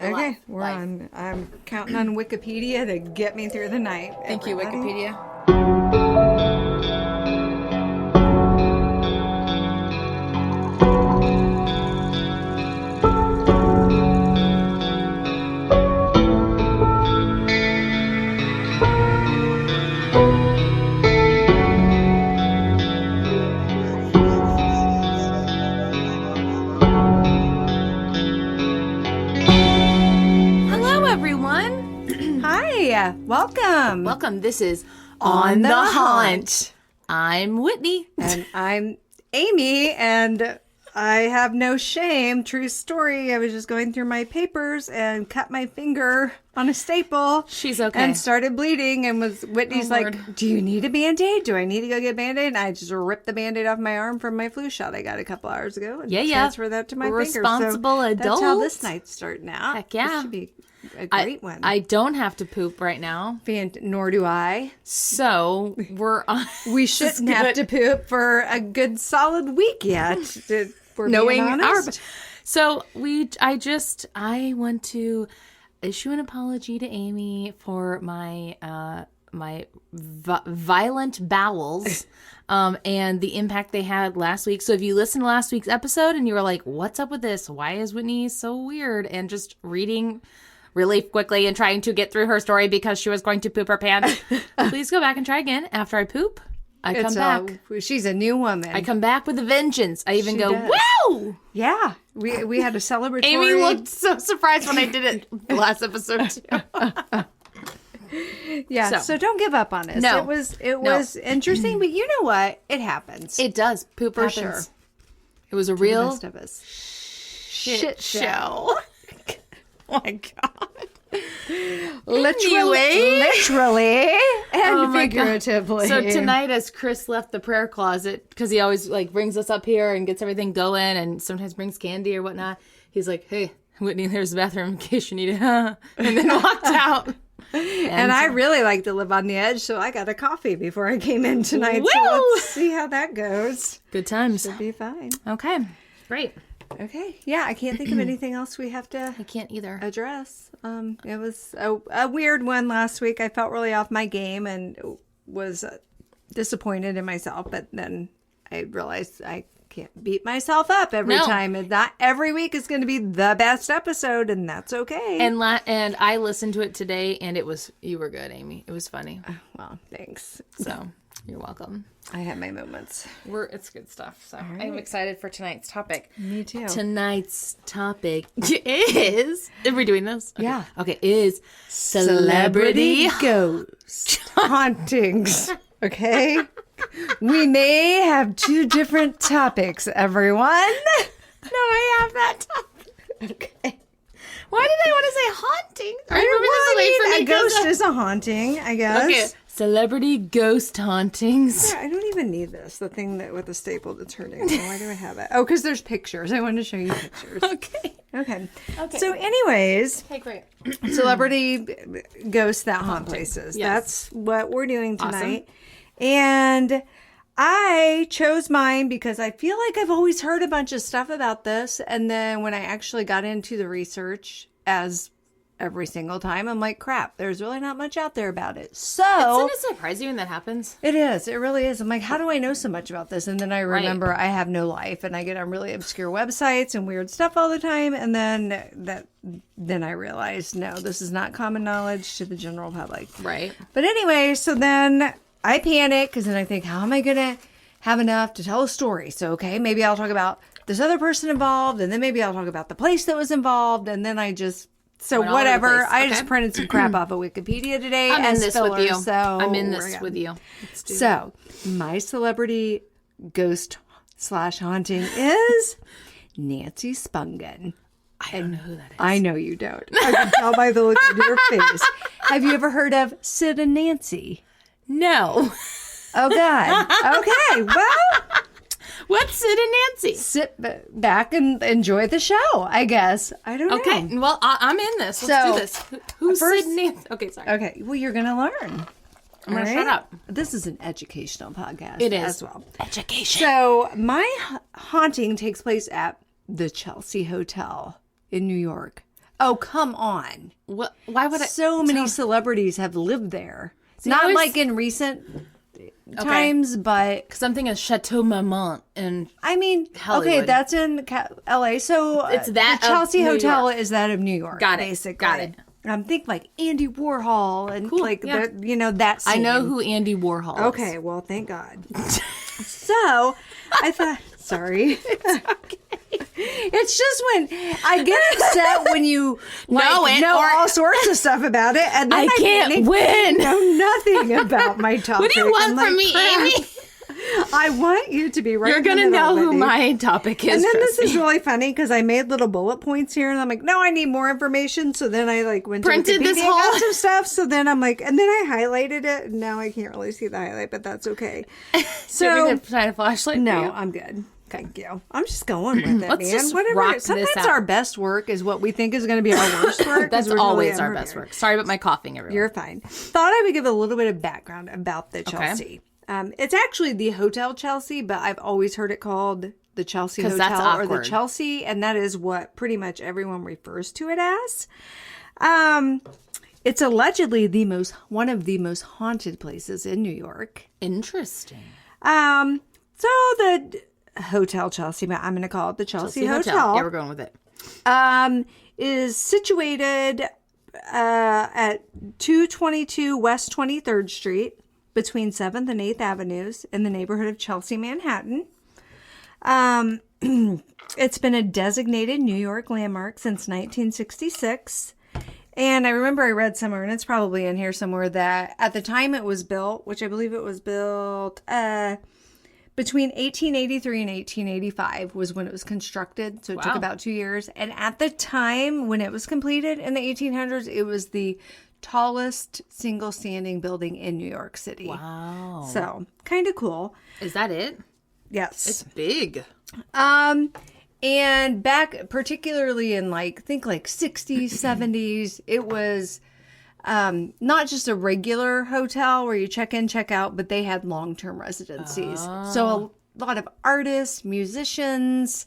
Okay, we're on. I'm counting on Wikipedia to get me through the night. Thank you, Wikipedia. Hi, welcome. Welcome. This is On the Haunt. I'm Whitney. And I'm Amy, and I have no shame. True story. I was just going through my papers and cut my finger on a staple. She's okay. And started bleeding, and Whitney's like, do you need a Band-Aid? Do I need to go get a Band-Aid? And I just ripped the Band-Aid off my arm from my flu shot I got a couple hours ago. And transferred that to my finger. Responsible adult. That's how this night's starting out. Heck yeah. This should be a great one. I don't have to poop right now. Nor do I. So we're on. We shouldn't have to poop for a good solid week yet. We're knowing being honest. So I want to issue an apology to Amy for my violent bowels and the impact they had last week. So if you listened to last week's episode and you were like, what's up with this? Why is Whitney so weird? And just reading really quickly and trying to get through her story because she was going to poop her pants. Please go back and try again. After I poop, I come back. She's a new woman. I come back with a vengeance. I even go, woo! Yeah. We had a celebratory. Amy looked so surprised when I did it the last episode too. Yeah, so don't give up on us. No. It was interesting, but you know what? It happens. It does. Poop for happens. Sure. It was a To real the best of us. Shit show. Oh my God. Literally and figuratively. So tonight, as Chris left the prayer closet, because he always brings us up here and gets everything going, and sometimes brings candy or whatnot, he's like, "Hey, Whitney, there's the bathroom in case you need it," and then walked out. And I really like to live on the edge, so I got a coffee before I came in tonight. Woo! So let's see how that goes. Good times. Should be fine. Okay, great. Okay, yeah, I can't think of anything else we have to. I can't either. Address. It was a weird one last week. I felt really off my game and was disappointed in myself. But then I realized I can't beat myself up every time. And not every week is going to be the best episode, and that's okay. And I listened to it today, and you were good, Amy. It was funny. Well, thanks. So you're welcome. I have my moments. It's good stuff. So right. I'm excited for tonight's topic. Me too. Tonight's topic is... Are we doing this? Okay. Yeah. Okay, is celebrity ghost hauntings. Okay? We may have two different topics, everyone. No, I have that topic. Okay. Why did I want to say haunting? A ghost is a haunting, I guess. Okay. Celebrity ghost hauntings. Yeah, I don't even need this. The thing that with the staple that's hurting. Why do I have it? Oh, because there's pictures. I wanted to show you pictures. Okay. So anyways. Okay, great. Celebrity ghosts that haunt places. Yes. That's what we're doing tonight. Awesome. And I chose mine because I feel like I've always heard a bunch of stuff about this. And then when I actually got into the research, as every single time, I'm like, crap, there's really not much out there about it. So Doesn't it surprise you when that happens? it is. It really is. I'm like, how do I know so much about this? And then I remember I have no life, and I get on really obscure websites and weird stuff all the time. And then I realized, no, this is not common knowledge to the general public. Right. But anyway, so then I panic because then I think, how am I going to have enough to tell a story? So, okay, maybe I'll talk about this other person involved, and then maybe I'll talk about the place that was involved, and then I just... So whatever, I just printed some crap off of Wikipedia today. I'm in this with you. So I'm in this with you. So my celebrity ghost / haunting is Nancy Spungen. I don't know who that is. I know you don't. I can tell by the look on your face. Have you ever heard of Sid and Nancy? No. Oh, God. Okay, well... What's Sid and Nancy? Sit back and enjoy the show, I guess. I don't know. Okay, well, I'm in this. Let's do this. Who's Sid and Nancy? Okay, sorry. Okay, well, you're going to learn. I'm going to shut up. This is an educational podcast. It is. As well. Education. So, my haunting takes place at the Chelsea Hotel in New York. Oh, come on. What? Why would I? So many celebrities have lived there. See, Not I always- like in recent times, but Because I'm thinking of Chateau Marmont and I mean, Hollywood. okay, that's in LA. So It's that the of Chelsea New Hotel York. is that of New York. Got it. Basically. Got it. I'm thinking like Andy Warhol and Cool, like yeah. that scene. I know who Andy Warhol is. Okay, well, thank God. So I thought, sorry. It's just when I get upset when you know all sorts of stuff about it, and then I can't win. Know nothing about my topic. What do you want I'm from like, me, crap. Amy? I want you to be right. You're gonna know who my topic is. And then trust this is me. really funny because I made little bullet points here, and I'm like, no, I need more information. So then I like went Printed to Wikipedia this and whole- got some stuff. So then I'm like, and then I highlighted it. And now I can't really see the highlight, but that's okay. So you're So gonna try to flashlight. for no, you? I'm good. Thank you. I'm just going with it, Let's man. just Whatever. rock this Sometimes out. our best work is what we think is going to be our worst work. 'cause That's we're really always our unprepared. best work. Sorry about my coughing, everyone. You're fine. Thought I would give a little bit of background about the Chelsea. It's actually the Hotel Chelsea, but I've always heard it called the Chelsea 'Cause Hotel that's or the awkward. Chelsea, and that is what pretty much everyone refers to it as. It's allegedly one of the most haunted places in New York. Interesting. So the Hotel Chelsea, but I'm going to call it the Chelsea Hotel. Yeah, we're going with it. Is situated at 222 West 23rd Street between 7th and 8th Avenues in the neighborhood of Chelsea, Manhattan. It's been a designated New York landmark since 1966. And I remember I read somewhere, and it's probably in here somewhere, that at the time it was built, which I believe it was built between 1883 and 1885 was when it was constructed. So it took Wow. about 2 years. And at the time when it was completed in the 1800s, it was the tallest single standing building in New York City. Wow. So kind of cool. Is that it? Yes. It's big. And back particularly in like 60s, 70s, it was not just a regular hotel where you check in, check out, but they had long-term residencies. So a lot of artists, musicians,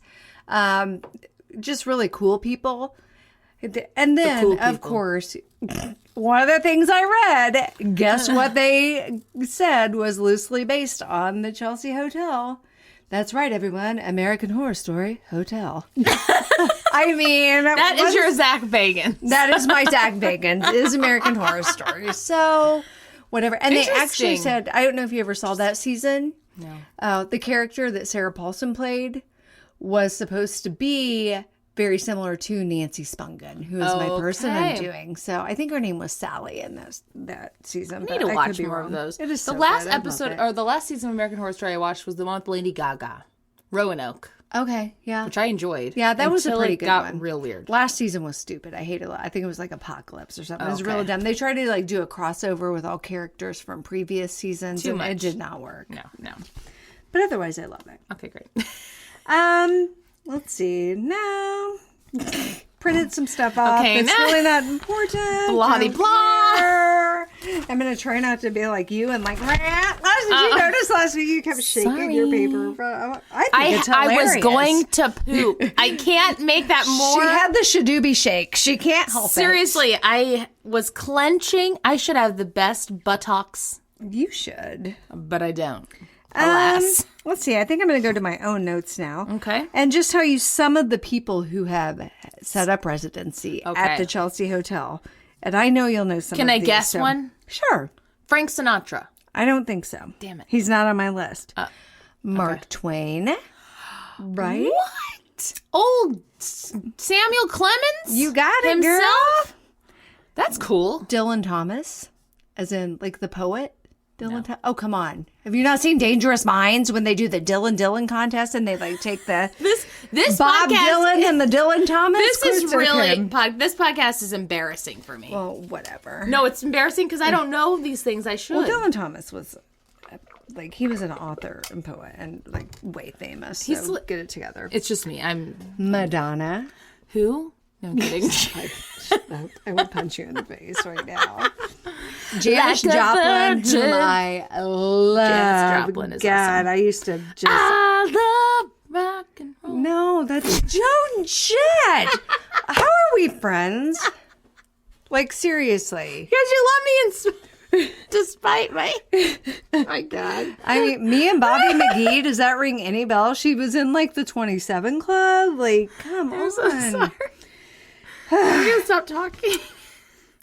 just really cool people. And then, cool of people. course, one of the things I read, guess what they said was loosely based on the Chelsea Hotel. That's right, everyone. American Horror Story Hotel. I mean, That is your Zach Bagans. that is my Zach Bagans. Is American Horror Story. So, whatever. And they actually Interesting. said, I don't know if you ever saw that season. No. The character that Sarah Paulson played was supposed to be very similar to Nancy Spungen, who is my person I'm Okay. doing. So I think her name was Sally in that season. I need to watch more of those. It is the so last good. I love episode it. or the last season of American Horror Story I watched was the one with Lady Gaga, Roanoke, Okay, yeah. which I enjoyed. Yeah, that was a until pretty it good got one. real weird. Last season was stupid. I hated it. I think it was like Apocalypse or something. It was Okay. really dumb. They tried to like do a crossover with all characters from previous seasons, Too and much. it did not work. No. But otherwise, I love it. Okay, great. Let's see. No, printed some stuff off. Okay, It's now- really not important. Blah de Don't blah. care. I'm gonna try not to be like you and like. Did you notice last week you kept shaking your Sorry. paper? I think it's I hilarious. was going to poop. I can't make that more. She had the Shadooby shake. She can't help Seriously, I was clenching. I should have the best buttocks, it. You should. but I don't. Alas. Let's see. I think I'm going to go to my own notes now. Okay. And just tell you some of the people who have set up residency Okay. at the Chelsea Hotel. And I know you'll know some Can of I these, guess so- one? Sure. Frank Sinatra. I don't think so. Damn it. He's not on my list. Mark Twain. Right? What? Old Samuel Clemens? You got it, Himself? girl. That's cool. Dylan Thomas, as in like the poet. Dylan Oh, come on. Have you not seen Dangerous Minds when they do the Dylan contest and they like take the This Bob podcast, Dylan and the Dylan Thomas? This is Quotes are really him. this podcast is embarrassing for me. Well, whatever. No, it's embarrassing because I don't know these things. I should. Well, Dylan Thomas was like he was an author and poet and like way famous. He's So li- get it together. It's just me. I'm Madonna. who? No I'm kidding. I would punch you in the face right now. Janis Like a Joplin, virgin. whom I love. Janis Joplin is God, awesome. I used to just. I love rock and roll. No, that's Joan Jett. How are we friends? Like, seriously. Because you love me despite my... Oh, my God. I mean, me and Bobby McGee, does that ring any bells? She was in, like, the 27 Club. Like, come on. I'm so sorry. I'm going to stop talking.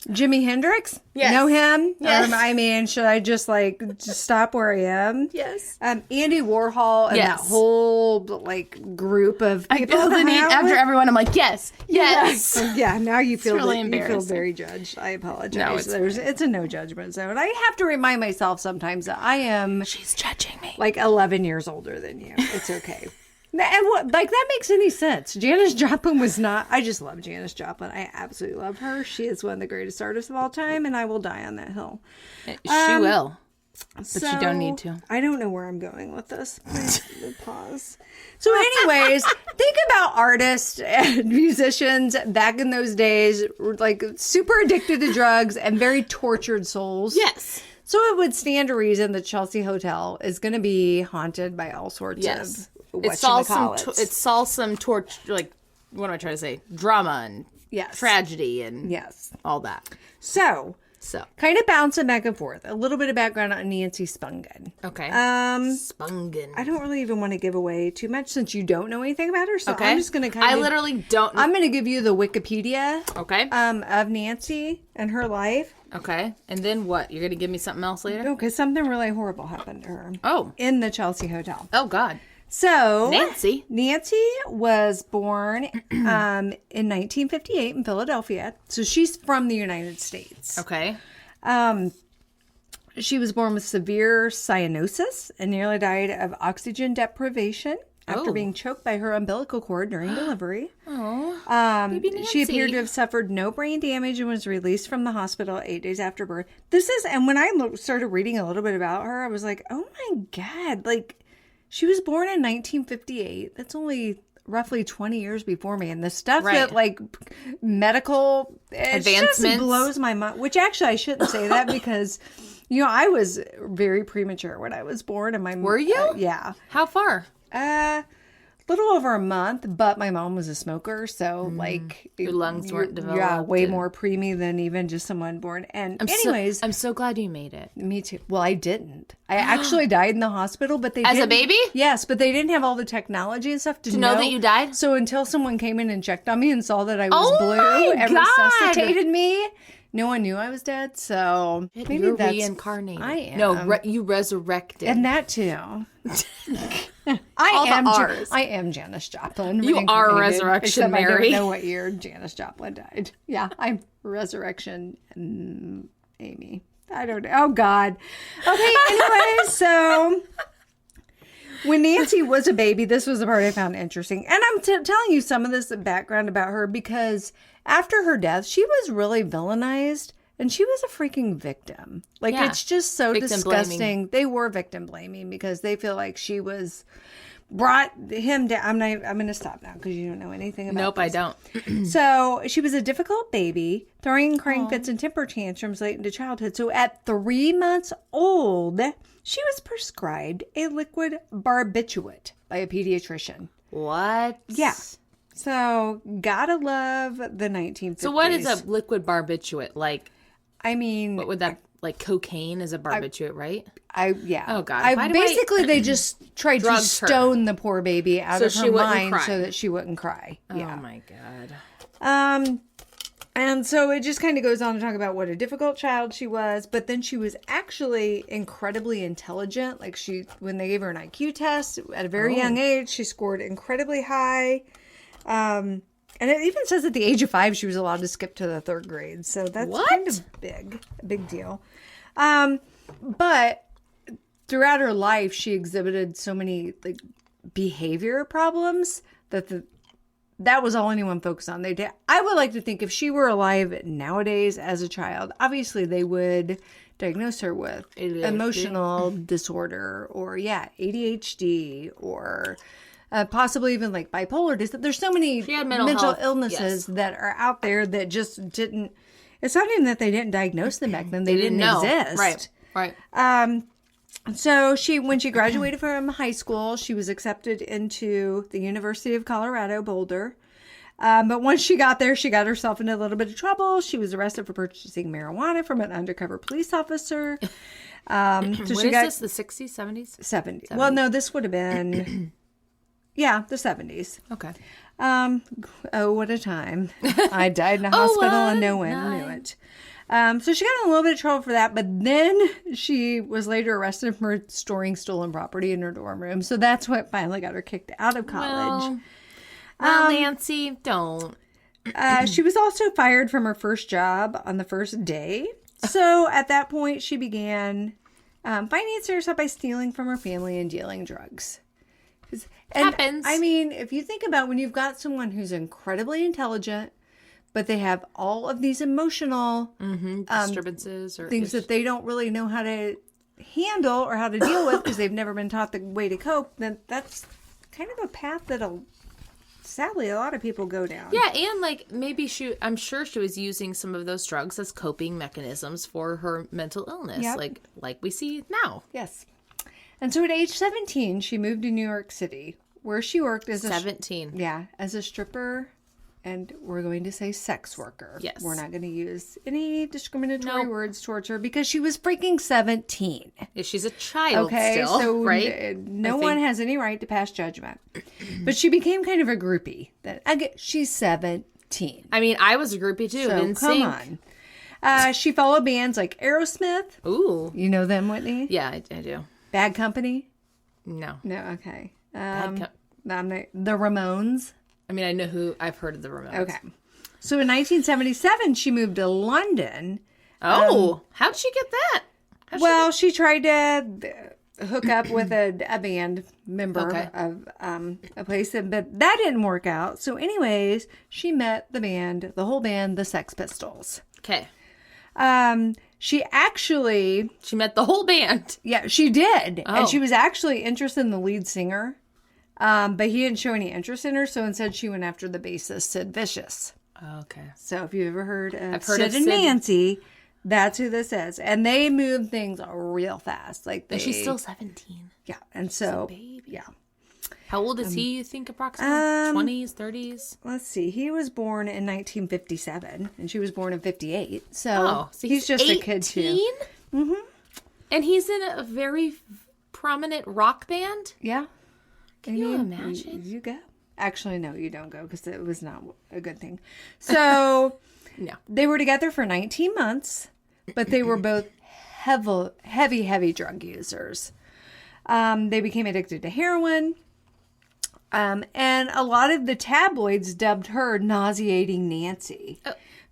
Jimi Hendrix? Yes. Know him? Yes. I mean, should I just stop where I am? Yes. Andy Warhol and Yes. that whole like group of I people. feel the that need hang out after with. everyone. I'm like, yes. Yeah, now you feel really you feel embarrassing. very judged. I apologize. No, it's it's a no judgment zone. I have to remind myself sometimes that I am She's judging me. like 11 years older than you. It's okay. And what, like, that makes any sense? Janis Joplin was not. I just love Janis Joplin. I absolutely love her. She is one of the greatest artists of all time, and I will die on that hill. She will. But you don't need to. I don't know where I'm going with this. Please pause. So, anyways, think about artists and musicians back in those days, like super addicted to drugs and very tortured souls. Yes. So it would stand to reason the Chelsea Hotel is going to be haunted by all sorts of It saw whatchamacallits. some torch, like, what am I trying to say? Drama and tragedy and all that. So, kind of bouncing back and forth. A little bit of background on Nancy Spungen. Okay. Spungen. I don't really even want to give away too much since you don't know anything about her. So Okay. I'm just going to I literally don't. I'm going to give you the Wikipedia. Okay. Of Nancy and her life. Okay. And then what? You're going to give me something else later? No, because something really horrible happened to her. Oh. In the Chelsea Hotel. Oh, God. So Nancy was born in 1958 in Philadelphia. So she's from the United States. Okay. She was born with severe cyanosis and nearly died of oxygen deprivation after being choked by her umbilical cord during delivery. Baby Nancy. She appeared to have suffered no brain damage and was released from the hospital 8 days after birth. And when I started reading a little bit about her, I was like, oh my God, like, she was born in 1958. That's only roughly 20 years before me. And the stuff that, like, medical advancements just blows my mind. Which, actually, I shouldn't say that because, you know, I was very premature when I was born. And Were you? Yeah. How far? Little over a month, but my mom was a smoker, so like your lungs weren't developed. Yeah, way more preemie than even just someone born. And I'm so glad you made it. Me too. Well, I didn't. I actually died in the hospital, but they as a baby. Yes, but they didn't have all the technology and stuff to know that you died. So until someone came in and checked on me and saw that I was blue my and God. resuscitated me, no one knew I was dead. So maybe You're that's reincarnated. I am. No, you resurrected. And that too. All the R's. I am Janis Joplin. You are reincarnated, Resurrection except Mary. I don't know what year Janis Joplin died. Yeah, I'm Resurrection Amy. I don't know. Oh, God. Okay, anyway, so when Nancy was a baby, this was the part I found interesting. And I'm telling you some of this background about her because after her death, she was really villainized. And she was a freaking victim. Like, it's just so Victim disgusting. blaming. They were victim blaming because they feel like she brought him down. I'm going to stop now because you don't know anything about this. I don't. So she was a difficult baby, throwing and crying fits and temper tantrums late into childhood. So at 3 months old, she was prescribed a liquid barbiturate by a pediatrician. What? Yeah. So gotta love the 1950s. So what is a liquid barbiturate? Like, I mean, what would that, like, cocaine is a barbiturate, right? Yeah. Oh, God. Basically, they just tried to Drugged her. stone the poor baby out of So her she wouldn't mind cry. so that she wouldn't cry. Yeah. Oh, my God. And so it just kind of goes on to talk about what a difficult child she was, but then she was actually incredibly intelligent. Like, when they gave her an IQ test at a very young age, she scored incredibly high. And it even says at the age of 5, she was allowed to skip to the 3rd grade. So that's kind of a big deal. But throughout her life, she exhibited so many like behavior problems that was all anyone focused on. I would like to think if she were alive nowadays as a child, obviously they would diagnose her with emotional disorder or ADHD or possibly even like bipolar disorder. There's so many mental illnesses that are out there that just didn't. It's not even that they didn't diagnose them back then; they didn't exist. Right. So when she graduated from high school, she was accepted into the University of Colorado Boulder. But once she got there, she got herself into a little bit of trouble. She was arrested for purchasing marijuana from an undercover police officer. So When she is got this? The 60s, 70s? 70s. Well, no, this would have been, yeah, the 70s. Okay. Oh, what a time. I died in a hospital and no one knew it. So she got in a little bit of trouble for that, but then she was later arrested for storing stolen property in her dorm room. So that's what finally got her kicked out of college. Well, Nancy, don't. She was also fired from her first job on the first day. So at that point, she began financing herself by stealing from her family and dealing drugs. Happens. I mean, if you think about when you've got someone who's incredibly intelligent, but they have all of these emotional Disturbances or things that they don't really know how to handle or how to deal with because they've never been taught the way to cope, then that's kind of a path that'll sadly a lot of people go down. Yeah, and like maybe I'm sure she was using some of those drugs as coping mechanisms for her mental illness, Yep. like we see now. Yes. And so at age 17, she moved to New York City, where she worked as 17. as a stripper, and we're going to say sex worker. Yes. We're not going to use any discriminatory words towards her because she was freaking 17. Yeah, she's a child Okay, still, so right? No one has any right to pass judgment. But she became kind of a groupie. She's 17. I mean, I was a groupie too. So in come sync. on. She followed bands like Aerosmith. Ooh. You know them, Whitney? Yeah, I do. Bad Company? No. No, okay. Bad The Ramones. I mean, I know who. I've heard of the Ramones. Okay. So in 1977, she moved to London. Oh, how'd she get that? She tried to hook up with a band member of a place, but that didn't work out. So anyways, she met the whole band, the Sex Pistols. Okay. She met the whole band. Yeah, she did. Oh. And she was actually interested in the lead singer. But he didn't show any interest in her, so instead she went after the bassist, Sid Vicious. Okay. So if you've ever heard of I've heard Sid of and Sid. Nancy, that's who this is. And they move things real fast. And she's still 17. Yeah. And so, baby. yeah. How old is he, you think, approximately? 20s, 30s? Let's see. He was born in 1957, and she was born in 58. So, he's just 18? A kid, too. Mm-hmm. And he's in a very prominent rock band? Yeah. Can you imagine? You go. Actually, no, you don't go because it was not a good thing. So, no. They were together for 19 months, but they were both heavy drug users. They became addicted to heroin. And a lot of the tabloids dubbed her Nauseating Nancy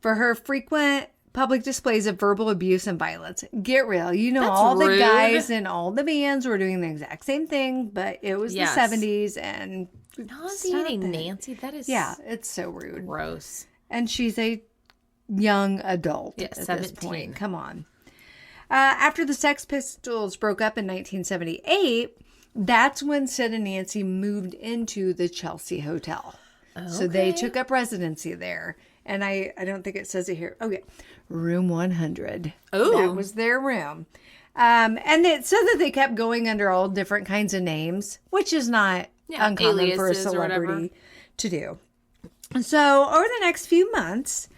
for her frequent public displays of verbal abuse and violence. Get real. You know, That's all rude. the guys in all the bands were doing the exact same thing, but it was the 70s and... Nauseating Nancy? That is... Yeah, it's so rude. Gross. And she's a young adult at 17. this point. Come on. After the Sex Pistols broke up in 1978, that's when Sid and Nancy moved into the Chelsea Hotel. Okay. So they took up residency there. And I don't think it says it here. Okay. Room 100. Oh. That was their room. And it said that they kept going under all different kinds of names, which is not uncommon for a celebrity to do. So over the next few months,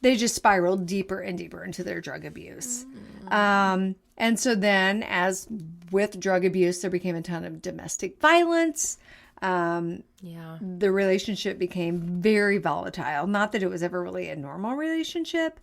they just spiraled deeper and deeper into their drug abuse. And so then, as with drug abuse, there became a ton of domestic violence. The relationship became very volatile. Not that it was ever really a normal relationship,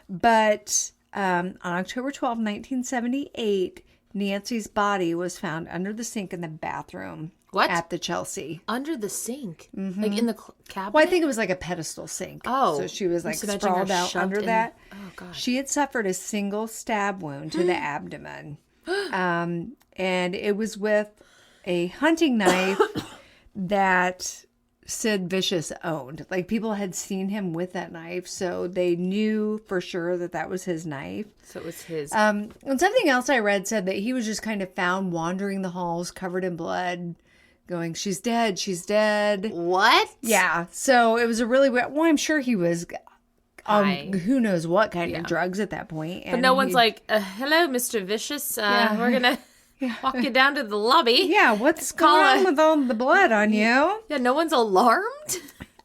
but on October 12, 1978, Nancy's body was found under the sink in the bathroom at the Chelsea. Under the sink? Mm-hmm. Like in the cabinet? Well, I think it was like a pedestal sink. Oh. So she was like sprawled out under that. Oh, God. She had suffered a single stab wound to the abdomen. And it was with a hunting knife that Sid Vicious owned. Like, people had seen him with that knife, so they knew for sure that that was his knife. So it was his. And something else I read said that he was just kind of found wandering the halls covered in blood, going, "She's dead, she's dead." What? Yeah. So it was a really weird... Well, I'm sure he was on who knows what kind of drugs at that point. But no one's like, hello, Mr. Vicious. We're going to walk you down to the lobby. Yeah, what's going on with all the blood on you? Yeah, no one's alarmed?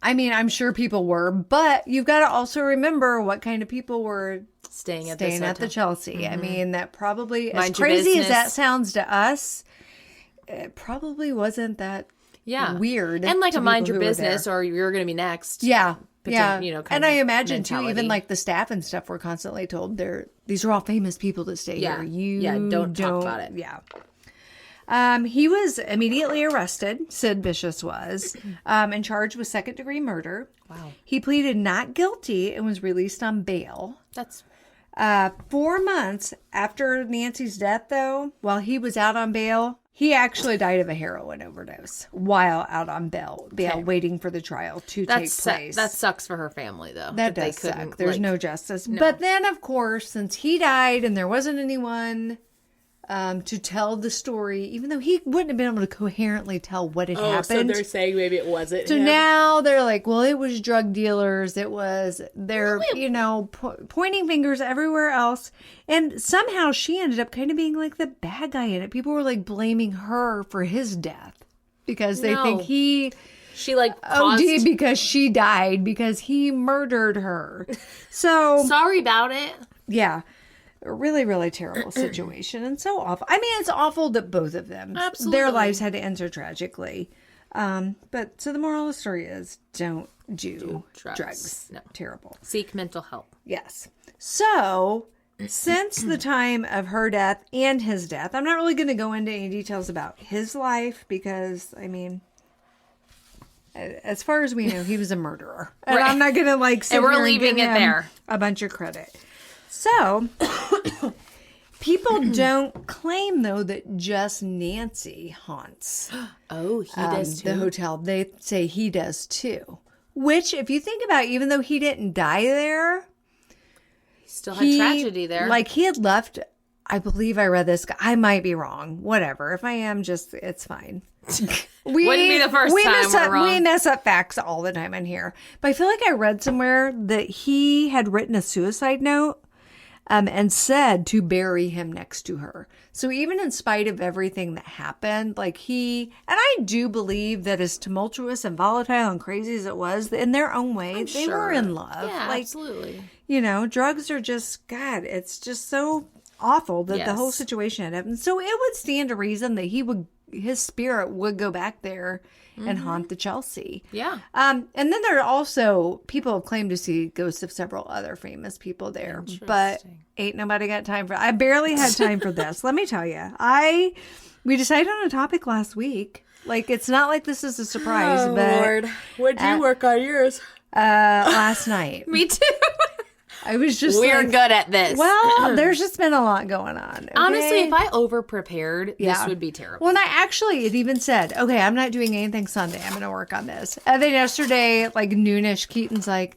I mean, I'm sure people were, but you've got to also remember what kind of people were Staying at the Chelsea. I mean, that probably, Mind as your crazy as business. that sounds to us, it probably wasn't that weird. And like to a mind people your who were business there. or you're going to be next. Yeah. Potent- you know, kind and of I imagine too, mentality. even like the staff and stuff were constantly told these are all famous people that stay Yeah. here. You Yeah, don't talk about it. Yeah. He was immediately arrested. Sid Vicious was, and charged with second-degree murder. Wow. He pleaded not guilty and was released on bail. That's 4 months after Nancy's death, though, while he was out on bail, he actually died of a heroin overdose while out on bail waiting for the trial to take place. That sucks for her family, though. That does suck. There's no justice. No. But then, of course, since he died and there wasn't anyone to tell the story, even though he wouldn't have been able to coherently tell what had happened. So they're saying maybe it wasn't So him. now they're like, well, it was drug dealers. It was, they're, pointing fingers everywhere else. And somehow she ended up kind of being like the bad guy in it. People were like blaming her for his death because they think she like OD'd because she died because he murdered her. So sorry about it. Yeah. A really, really terrible situation and so awful. I mean, it's awful that both of them, their lives had to end so tragically. But so the moral of the story is don't do drugs. No. Terrible. Seek mental help. Yes. So since the time of her death and his death, I'm not really going to go into any details about his life because, I mean, as far as we know, he was a murderer. And I'm not going to sit and we're here leaving give it him there. A bunch of credit. So, people don't claim, though, that just Nancy haunts Oh, he does too. the hotel. They say he does too. Which, if you think about it, even though he didn't die there, He still had tragedy there. Like, he had left, I believe I read this. I might be wrong. Whatever. If I am, it's fine. Wouldn't be the first time we're wrong. We mess up facts all the time in here. But I feel like I read somewhere that he had written a suicide note and said to bury him next to her. So even in spite of everything that happened, and I do believe that as tumultuous and volatile and crazy as it was, in their own way, they were in love. Yeah, absolutely. Drugs are just, God, it's just so awful that the whole situation had happened. So it would stand to reason that his spirit would go back there and haunt the Chelsea. Yeah. And then there are also people have claimed to see ghosts of several other famous people there, but ain't nobody got time for. I barely had time for this. Let me tell you, we decided on a topic last week. Like, it's not like this is a surprise, but Lord, what'd you work on yours? last night Me too. I was just We're good at this. Well, there's just been a lot going on. Okay? Honestly, if I over prepared, this would be terrible. Well, and it even said, okay, I'm not doing anything Sunday. I'm going to work on this. And then yesterday, like noonish, Keaton's like,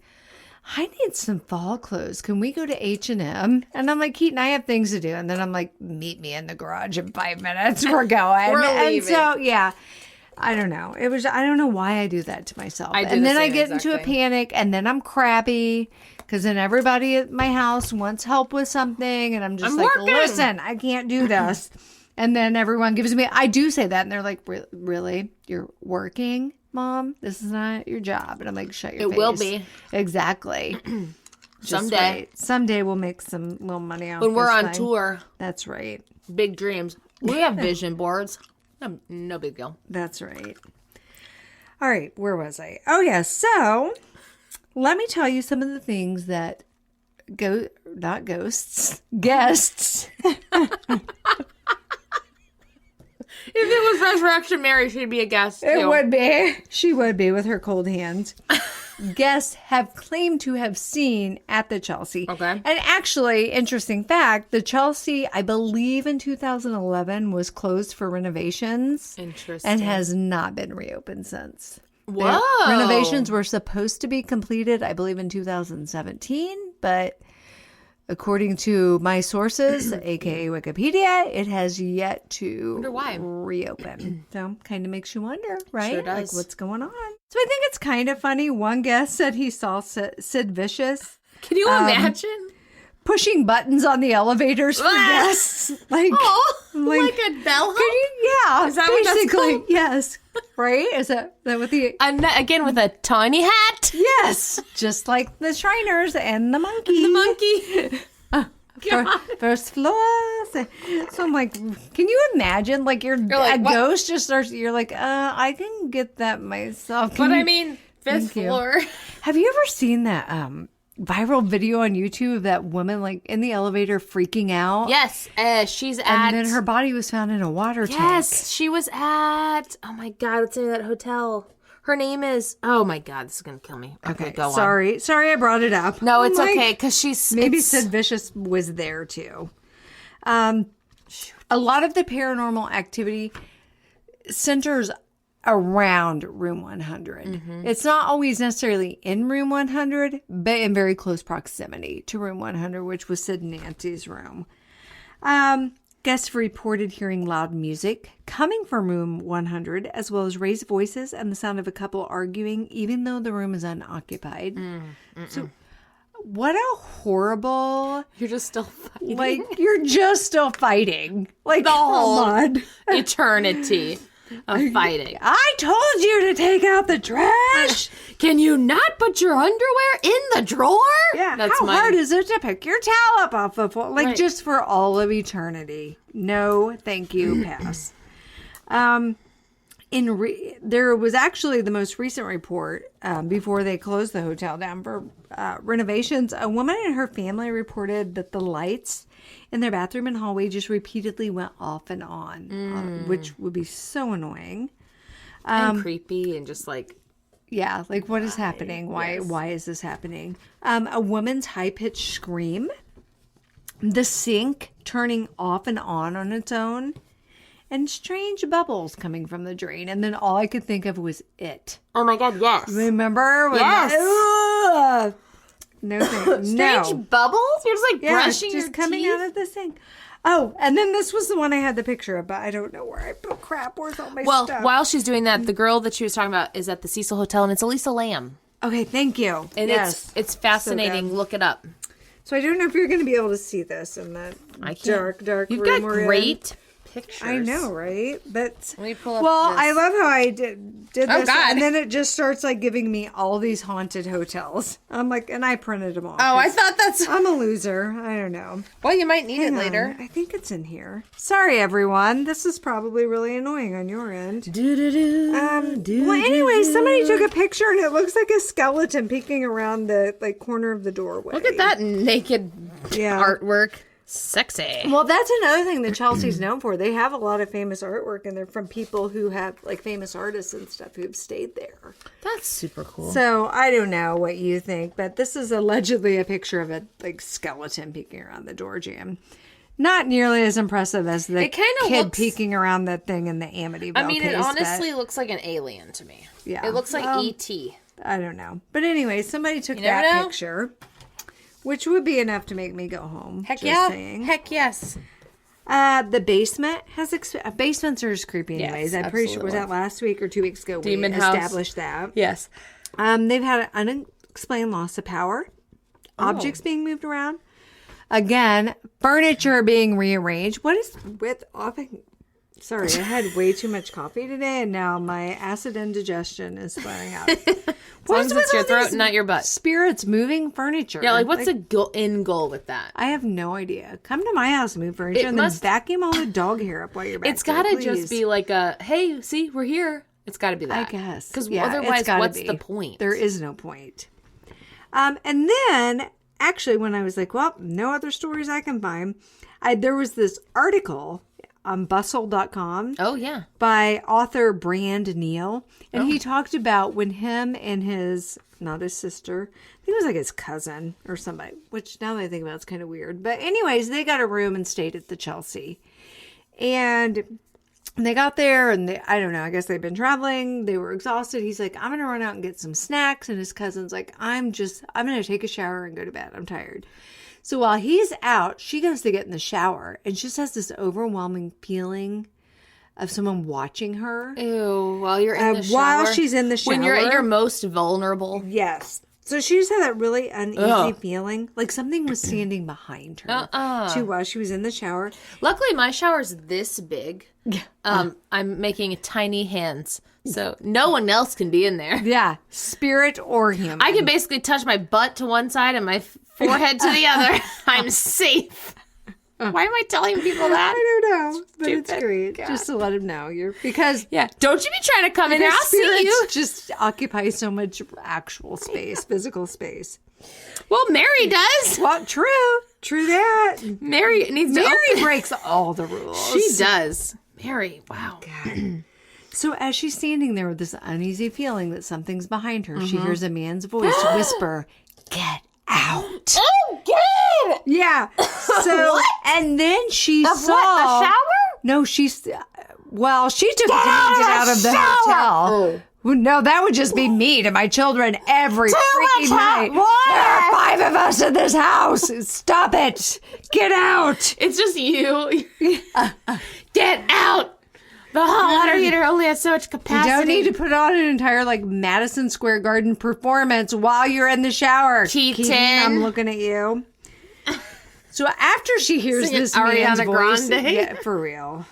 I need some fall clothes. Can we go to H&M? And I'm like, Keaton, I have things to do. And then I'm like, meet me in the garage in 5 minutes. We're going. We're and leaving. so, yeah. I don't know. I don't know why I do that to myself. I do and the then I same get exact into a thing. panic and then I'm crabby because then everybody at my house wants help with something. And I'm just working. listen, I can't do this. And then everyone gives me, I do say that. And they're like, really? You're working, Mom? This is not your job. And I'm like, shut your face. It will be. Exactly. Just Someday. wait. Someday we'll make some little money off When we're this on thing. tour, That's right. big dreams. We have vision boards. No big deal. That's right. All right, where was I? Oh, yeah. So let me tell you some of the things that not ghosts, guests. If it was Resurrection Mary, she'd be a guest too. It would be. She would be with her cold hands. Guests have claimed to have seen at the Chelsea. Okay. And actually, interesting fact, the Chelsea, I believe in 2011, was closed for renovations. Interesting. And has not been reopened since. Whoa. Renovations were supposed to be completed, I believe, in 2017, but according to my sources, aka Wikipedia, it has yet to Wonder why. reopen. So kind of makes you wonder, right? Sure does. Like, what's going on? So I think it's kind of funny. One guest said he saw Sid Vicious, Can you imagine? pushing buttons on the elevators for guests. Like, like a bellhop? Yeah. Is that what that's called? Yes. Right? Is that what the... Again, with a tiny hat. Yes. Just like the Shriners and the monkey. The monkey. First floor. So I'm like, can you imagine? Like you're like, a ghost just starts. You're like, I can get that myself. I mean, fifth floor. Have you ever seen that viral video on YouTube of that woman like in the elevator freaking out? Yes, she's at. And then her body was found in a water tank. Yes, she was at. Oh my God, what's the name of that hotel? Her name is. Oh my God, this is gonna kill me. Okay, go on. Sorry, I brought it up. No, it's okay because she's maybe Sid Vicious was there too. A lot of the paranormal activity centers around room 100. Mm-hmm. It's not always necessarily in room 100, but in very close proximity to room 100, which was Sid and Nancy's room. Guests reported hearing loud music coming from room 100, as well as raised voices and the sound of a couple arguing, even though the room is unoccupied. So, what a horrible... You're just still fighting. Like, you're just still fighting. Like, the whole eternity of fighting. I told you to take out the trash. Can you not put your underwear in the drawer? Yeah. How hard is it to pick your towel up off the floor? Like just for all of eternity. No, thank you. Pass. There was actually the most recent report before they closed the hotel down for renovations. A woman and her family reported that the lights in their bathroom and hallway just repeatedly went off and on, which would be so annoying. And creepy and just like... Yeah, like what is happening? Why is this happening? A woman's high-pitched scream, the sink turning off and on its own, and strange bubbles coming from the drain. And then all I could think of was it. Oh my God, yes. Remember? Yes. No thanks. Strange bubbles? You're just like brushing your teeth? Coming out of the sink. Oh, and then this was the one I had the picture of, but I don't know where I put crap. Where's all my stuff? Well, while she's doing that, the girl that she was talking about is at the Cecil Hotel, and it's Elisa Lamb. Okay, thank you. And it's fascinating. So look it up. So I don't know if you're going to be able to see this in that dark You've room. You've got great pictures. I know, right? But let me pull up I love how I did this. Oh, God. And then it just starts like giving me all these haunted hotels. I'm like, and I printed them all. Oh, I thought I'm a loser. I don't know. Well, you might need it later. I think it's in here. Sorry, everyone. This is probably really annoying on your end. Well, anyway, somebody took a picture and it looks like a skeleton peeking around the corner of the doorway. Look at that naked artwork. Sexy. Well, that's another thing that Chelsea's known for. They have a lot of famous artwork, and they're from people who have like famous artists and stuff who've stayed there. That's super cool. So I don't know what you think, but this is allegedly a picture of a skeleton peeking around the door jamb. Not nearly as impressive as the kid peeking around that thing in the Amityville I mean, case, it honestly looks like an alien to me. Yeah, it looks like E.T. I don't know, but anyway, somebody took that picture. Which would be enough to make me go home. Heck yeah. Saying. Heck yes. The basement has... basements are just creepy anyways. Yes, I'm pretty sure... Was that last week or 2 weeks ago? Demon we house. Established that. Yes. They've had an unexplained loss of power. Objects being moved around. Again, furniture being rearranged. What is with... Sorry, I had way too much coffee today, and now my acid indigestion is flaring out. What's with your throat and not your butt? Spirits moving furniture. Yeah, like what's the end goal with that? I have no idea. Come to my house, move furniture, and then vacuum all the dog hair up while you're back. It's got to just be like a, hey, see, we're here. It's got to be that. I guess. Because otherwise, what's the point? There is no point. And then, actually, when I was like, well, no other stories I can find, there was this article on bustle.com. Oh, yeah. By author Brand Neal. And he talked about when him and his, not his sister, I think it was like his cousin or somebody, which now that I think about it's kind of weird. But anyways, they got a room and stayed at the Chelsea. And they got there and I don't know, I guess they'd been traveling. They were exhausted. He's like, I'm going to run out and get some snacks. And his cousin's like, I'm going to take a shower and go to bed. I'm tired. So while he's out, she goes to get in the shower and she just has this overwhelming feeling of someone watching her. Ew, while you're in the shower. While she's in the shower. When you're at your most vulnerable. Yes. So she just had that really uneasy feeling, like something was standing behind her. Too, while she was in the shower. Luckily, my shower's this big. I'm making tiny hands, so no one else can be in there. Yeah, spirit or human. I can basically touch my butt to one side and my forehead to the other. I'm safe. Why am I telling people that? I don't know, but Stupid. it's great just to let them know because don't you be trying to come in here. I'll see you. Just occupy so much actual space, physical space. Well, Mary does. Well, true that. Mary needs to. Mary breaks all the rules. She does. Mary, wow. God. So as she's standing there with this uneasy feeling that something's behind her, she hears a man's voice whisper, "Get out." Oh, good. Yeah. So, and then she saw... What, the shower? No, she took it to get out of the hotel. Oh. Well, no, that would just be me to my children every freaking night. There are 5 of us in this house. Stop it. Get out. It's just you. Get out. The hot water heater only has so much capacity. You don't need to put on an entire, Madison Square Garden performance while you're in the shower. Keaton. I'm looking at you. So after she hears this Ariana man's voice... Grande. Yeah, for real.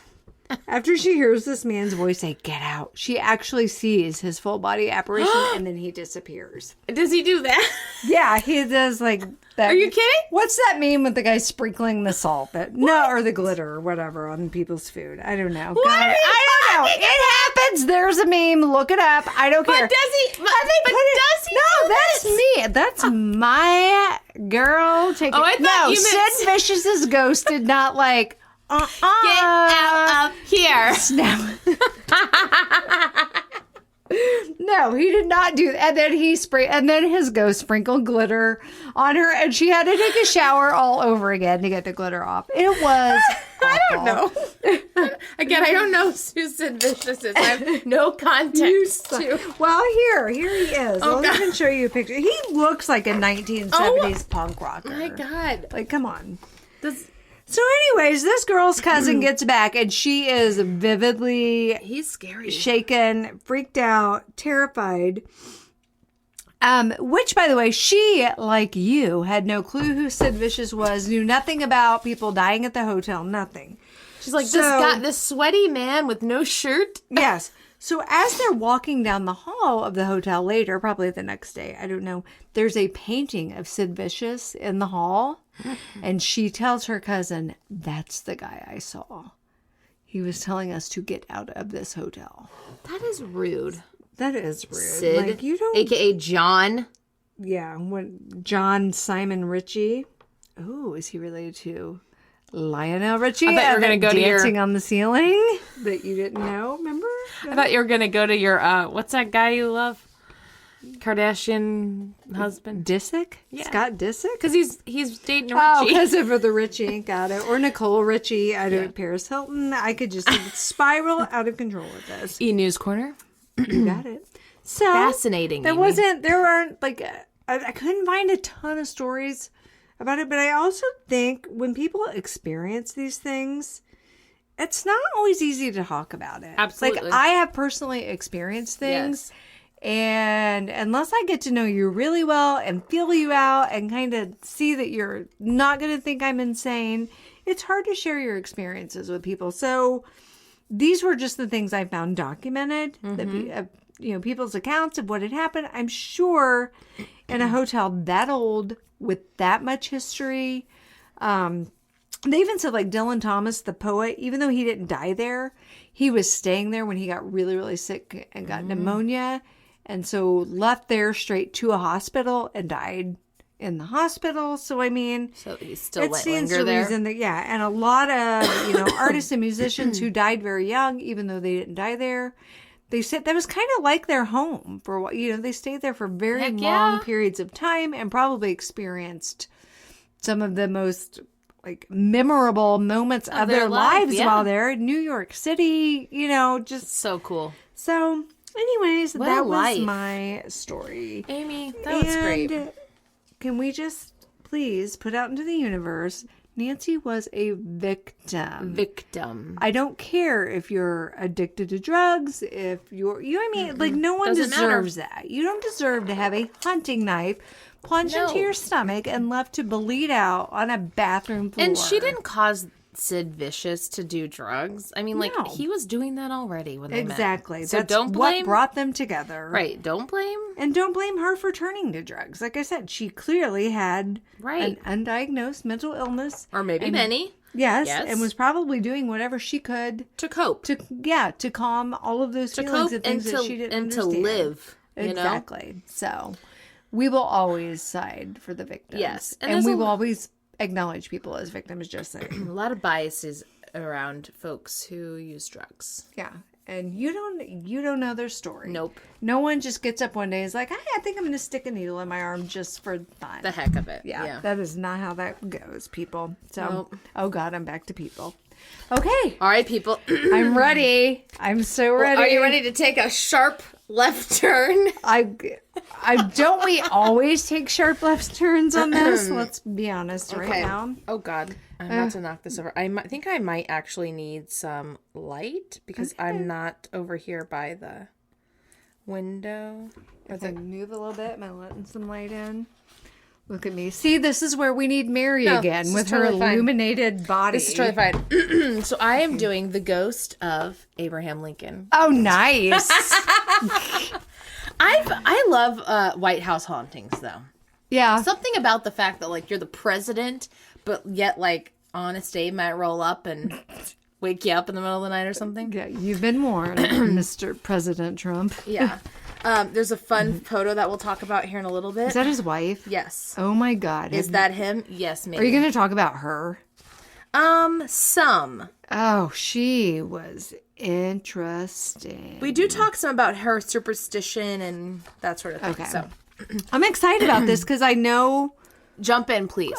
After she hears this man's voice say, "Get out," she actually sees his full body apparition and then he disappears. Does he do that? Yeah, he does that. Are you kidding? What's that meme with the guy sprinkling the salt? Or the glitter or whatever on people's food? I don't know. What God, I don't know. It happens. There's a meme. Look it up. I don't care. But does he? Does he? No, that's me. That's my girl. Take I thought you meant Sid Vicious's ghost did not Get out of here. No. No, he did not do that. And then his ghost sprinkled glitter on her and she had to take a shower all over again to get the glitter off. It was I don't know. Again, I don't know who Sid Vicious is. I have no context to. Well, here he is. I'll even show you a picture. He looks like a 1970s punk rocker. Oh my God. Come on. So anyways, this girl's cousin gets back and she is vividly... He's scary. Shaken, freaked out, terrified. Which, by the way, she, like you, had no clue who Sid Vicious was, knew nothing about people dying at the hotel, nothing. She's like, this sweaty man with no shirt. Yes. So as they're walking down the hall of the hotel later, probably the next day, I don't know, there's a painting of Sid Vicious in the hall. And she tells her cousin, "That's the guy I saw. He was telling us to get out of this hotel." That is rude. That is rude. Sid, you don't... a.k.a. John. Yeah, John Simon Ritchie. Oh, is he related to Lionel Richie? I thought you were going to go to your... Dancing on the Ceiling that you didn't know, remember? I thought you were going to go to your, what's that guy you love? Kardashian husband. Disick? Yeah. Scott Disick? Because he's dating a Richie. Oh, because of the Richie. Got it. Or Nicole Richie. I don't know. Paris Hilton. I could just spiral out of control with this. E-News Corner. You got it. So fascinating. There aren't I couldn't find a ton of stories about it, but I also think when people experience these things, it's not always easy to talk about it. Absolutely. I have personally experienced things. Yes. And unless I get to know you really well and feel you out and kind of see that you're not going to think I'm insane, it's hard to share your experiences with people. So these were just the things I found documented, people's accounts of what had happened. I'm sure in a hotel that old with that much history, they even said Dylan Thomas, the poet, even though he didn't die there, he was staying there when he got really, really sick and got pneumonia. And so left there straight to a hospital and died in the hospital. So, so he's still it stands to reason that, and a lot of, artists and musicians who died very young, even though they didn't die there, they said that was kind of like their home for what, they stayed there for very long periods of time and probably experienced some of the most memorable moments of their lives while they're in New York City, just so cool. So anyways, that was my story. Amy, that was great. Can we just please put out into the universe, Nancy was a victim. I don't care if you're addicted to drugs, if you're, you know what I mean? Like, no one deserves that. You don't deserve to have a hunting knife plunged into your stomach and left to bleed out on a bathroom floor. And she didn't cause Sid Vicious to do drugs. I mean, like, he was doing that already when they met. Exactly. So that's don't blame what brought them together. Right. Don't blame. And don't blame her for turning to drugs. Like I said, she clearly had an undiagnosed mental illness. Or maybe many. Yes, and was probably doing whatever she could to cope. To calm all of those feelings and things that she didn't understand. To live. Exactly. Know? So we will always side for the victims. Yes. And we will always acknowledge people as victims, just saying. A lot of biases around folks who use drugs. Yeah. And you don't know their story. Nope. No one just gets up one day and is like, hey, I think I'm going to stick a needle in my arm just for fun. The heck of it. Yeah. That is not how that goes, people. So, Oh God, I'm back to people. Okay. All right, people. I'm ready. I'm so ready. Well, are you ready to take a sharp left turn? Don't we always take sharp left turns on this? Let's be honest right now. Oh God, I'm about to knock this over. I think I might actually need some light because I'm not over here by the window. If I move a little bit, am I letting some light in? Look at me. See, this is where we need Mary again with her illuminated body. This is totally fine. So I am doing the ghost of Abraham Lincoln. Oh, nice. I love White House hauntings, though. Yeah. Something about the fact that, like, you're the president, but yet, like, Honest Abe might roll up and wake you up in the middle of the night or something. Yeah, you've been warned, Mr. President Trump. Yeah. There's a fun photo that we'll talk about here in a little bit. Is that his wife? Yes. Oh, my God. Is that him? Yes, maybe. Are you going to talk about her? Some. Oh, she was interesting. We do talk some about her superstition and that sort of thing. Okay. So I'm excited about this because I know. Jump in, please.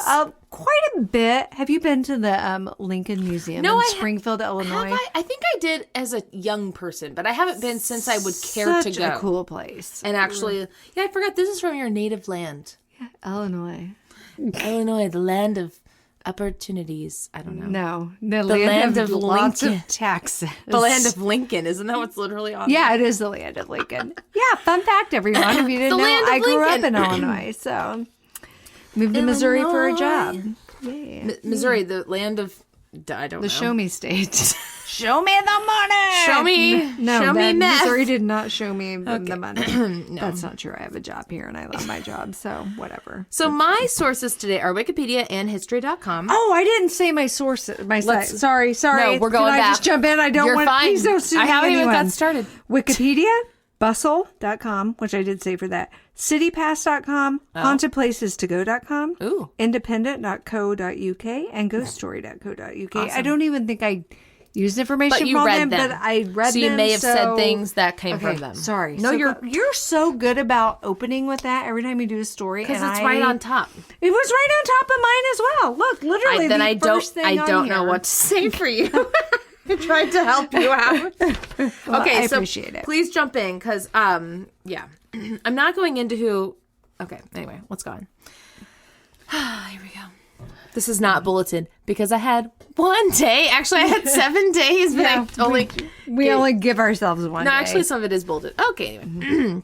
Quite a bit. Have you been to the Lincoln Museum in Springfield, Illinois? I think I did as a young person, but I haven't been since I would care to go. Such a cool place. And actually, I forgot this is from your native land. Yeah, Illinois. Illinois, the land of opportunities. I don't know. No, the land of lots of taxes. The land of Lincoln. Isn't that what's literally on Yeah, it is the land of Lincoln. Yeah, fun fact, everyone. If you didn't know, I grew up in Illinois, so moved to Missouri for a job. Yeah. Missouri, the land of, I don't know. The show me state. Show me the money. Show me. No, show me meth. Missouri did not show me the money. No. That's not true. I have a job here and I love my job. So whatever. So my sources today are Wikipedia and History.com. Oh, I didn't say my sources. My site. Sorry. No, we're going back. back. I just jump in? I don't want. Fine. Please don't sue me. I haven't anyone. even got started. Wikipedia, bustle.com, which I did say for that. citypass.com, hauntedplacestogo.com, independent.co.uk, and ghoststory.co.uk. Awesome. I don't even think I used information from them, but I read them. So you may have said things that came from them. Sorry. No, you're so good about opening with that every time you do a story. Because it's right on top. It was right on top of mine as well. Look, literally I don't know what to say for you. I tried to help you out. Well, okay, I so appreciate it. Please jump in because, I'm not going into who. Okay, anyway, let's go on. Here we go. This is not bulleted because I had one day. Actually, I had 7 days, but we only give ourselves one day. No, actually, some of it is bulleted. Okay, anyway.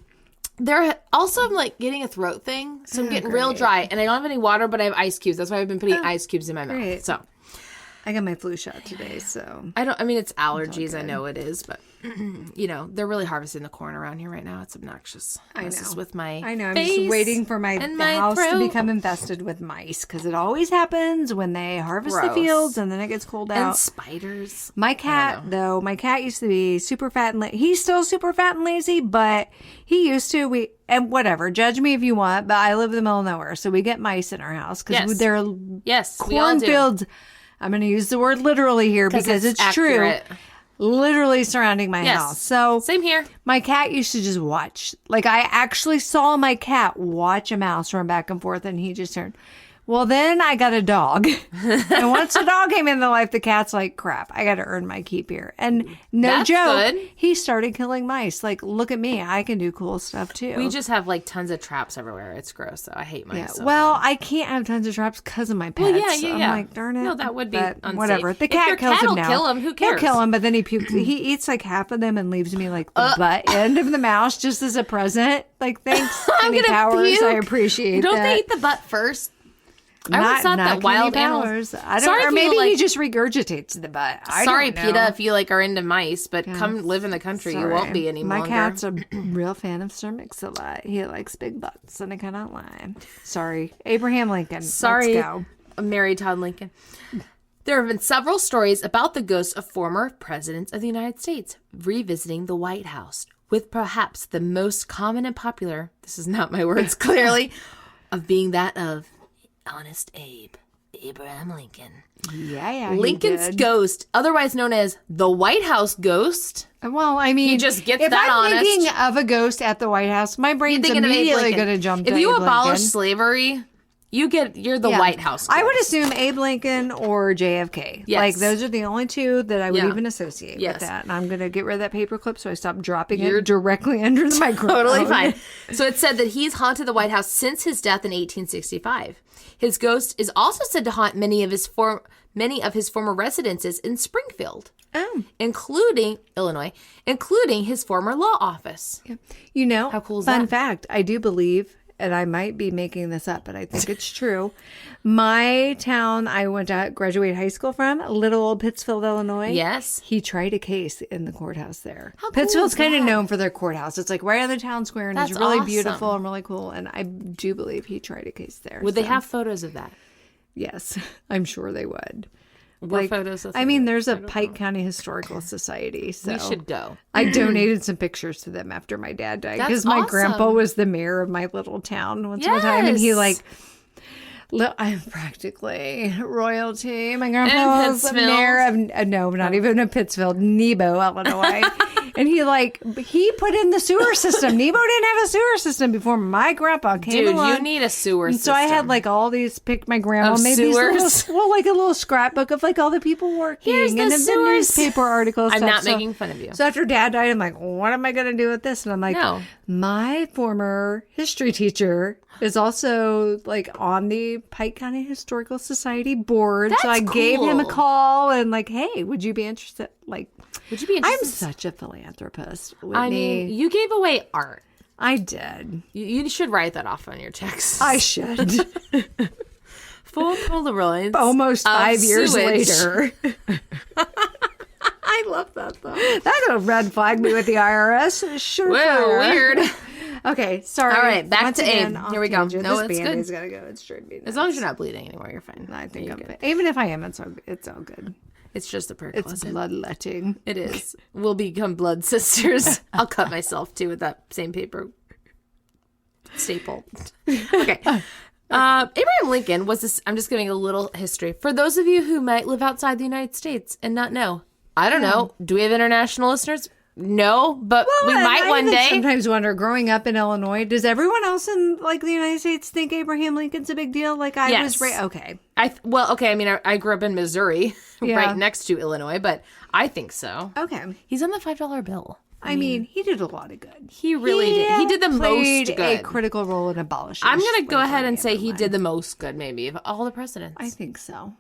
I'm like getting a throat thing, so I'm getting real dry, and I don't have any water, but I have ice cubes. That's why I've been putting ice cubes in my mouth. So. I got my flu shot today, so it's allergies. I know it is, but they're really harvesting the corn around here right now. It's obnoxious. I know. With my I'm just waiting for the house to become infested with mice because it always happens when they harvest the fields and then it gets cold out. And spiders. My cat used to be super fat and he's still super fat and lazy, but he used to. And whatever, judge me if you want, but I live in the middle of nowhere, so we get mice in our house because they're cornfields. I'm going to use the word literally here because it's accurate. True. Literally surrounding my house. So same here. My cat used to just watch. Like I actually saw my cat watch a mouse run back and forth and he just turned. Well, then I got a dog. And once the dog came in the life, the cat's like, crap, I got to earn my keep here. And no That's joke, good. he started killing mice. Like, look at me. I can do cool stuff too. We just have like tons of traps everywhere. It's gross. So I hate mice. Yeah. So Well, bad. I can't have tons of traps because of my pets. Well, yeah. I'm like, darn it. No, that would be But unsafe. whatever. The If your cat kills cat him will now. kill him, who cares? He'll kill him, but then he pukes. He eats like half of them and leaves me like the butt end of the mouse just as a present. Like, thanks, I'm Penny gonna Powers. puke. I appreciate Don't that. they eat the butt first? I always thought that Kenny wild Powers. animals. I don't, Sorry or if you, maybe he like- just regurgitates the butt. I Sorry, don't know. PETA, if you like are into mice, but come live in the country, you won't be any My longer. cat's a real fan of Sir Mix-a-Lot. He likes big butts, and I cannot lie. Sorry, Abraham Lincoln. Sorry, Let's go. Mary Todd Lincoln. There have been several stories about the ghosts of former presidents of the United States revisiting the White House, with perhaps the most common and popular, this is not my words clearly, of being that of Honest Abe, Abraham Lincoln. Yeah, Lincoln's he did. ghost, otherwise known as the White House ghost. Well, I mean, He just gets if that I'm honest. thinking of a ghost at the White House, my brain's Thinking of Abe immediately Lincoln. going to jump to If you Abe abolish Lincoln. slavery, you're the Yeah. White House ghost. I would assume Abe Lincoln or JFK. Yes. Like, those are the only two that I would Yeah. even associate Yes. with that. And I'm going to get rid of that paperclip so I stop dropping You're it directly under the microphone. Totally fine. So it's said that he's haunted the White House since his death in 1865. His ghost is also said to haunt many of his former residences in Springfield, including Illinois, including his former law office. You know, How cool is fun that? fact, I do believe, and I might be making this up, but I think it's true. My town I went to graduate high school from, little old Pittsfield, Illinois. Yes. He tried a case in the courthouse there. How cool Pittsfield's is kind of that? known for their courthouse. It's like right on the town square, and That's it's really awesome. beautiful and really cool. And I do believe he tried a case there. Would they so, have photos of that? Yes, I'm sure they would. What photos of I mean, that? there's a Pike County Historical Society, so We should go. I donated some pictures to them after my dad died That's because my awesome. grandpa was the mayor of my little town once upon a time, and he Yes. like. I'm practically royalty. My grandpa In was the Pittsfield? mayor of no, not even in Pittsfield, Nebo, Illinois. And he put in the sewer system. Nebo didn't have a sewer system before my grandpa came Dude, along. you need a sewer And system. so I had like all these, my grandma Of made these sewers? little, like a little scrapbook of like all the people working Here's the and the sewers. newspaper articles. I'm stuff. not So- making fun of you. So after Dad died, I'm like, what am I going to do with this? And I'm like, No. my former history teacher is also like on the Pike County Historical Society board. So I That's gave him a cool. call and like, hey, would you be interested? Like, Would you be I'm interested? such a philanthropist, Whitney. I mean, you gave away art. I did. You should write that off on your checks. I should. Full Polaroids. Almost of 5 years sewage. later. I love that though. That's a red flag me with the IRS. Sure. Whoa, weird. Okay, sorry. All right, back Once to again, Abe. off Here we go. tangent. No, This it's Band-Aid's good. gotta go. It's straight. As long as you're not bleeding anymore, you're fine. I think You're I'm good. good. Even if I am, it's all good. It's just a It's percocet. bloodletting. It is. We'll become blood sisters. I'll cut myself too with that same paper staple. Okay. Abraham Lincoln was this. I'm just giving a little history for those of you who might live outside the United States and not know. I don't know. Do we have international listeners? No, but we And might I one even day. sometimes wonder, growing up in Illinois, does everyone else in like the United States think Abraham Lincoln's a big deal? Like I Yes. was right. Okay. Okay. I mean, I grew up in Missouri, Yeah. right next to Illinois, but I think so. Okay. He's on the $5 bill. I mean, he did a lot of good. He really did. He did the played most good. a critical role in abolishing. I'm gonna go ahead slavery and say in he Illinois. did the most good, maybe, of all the presidents. I think so.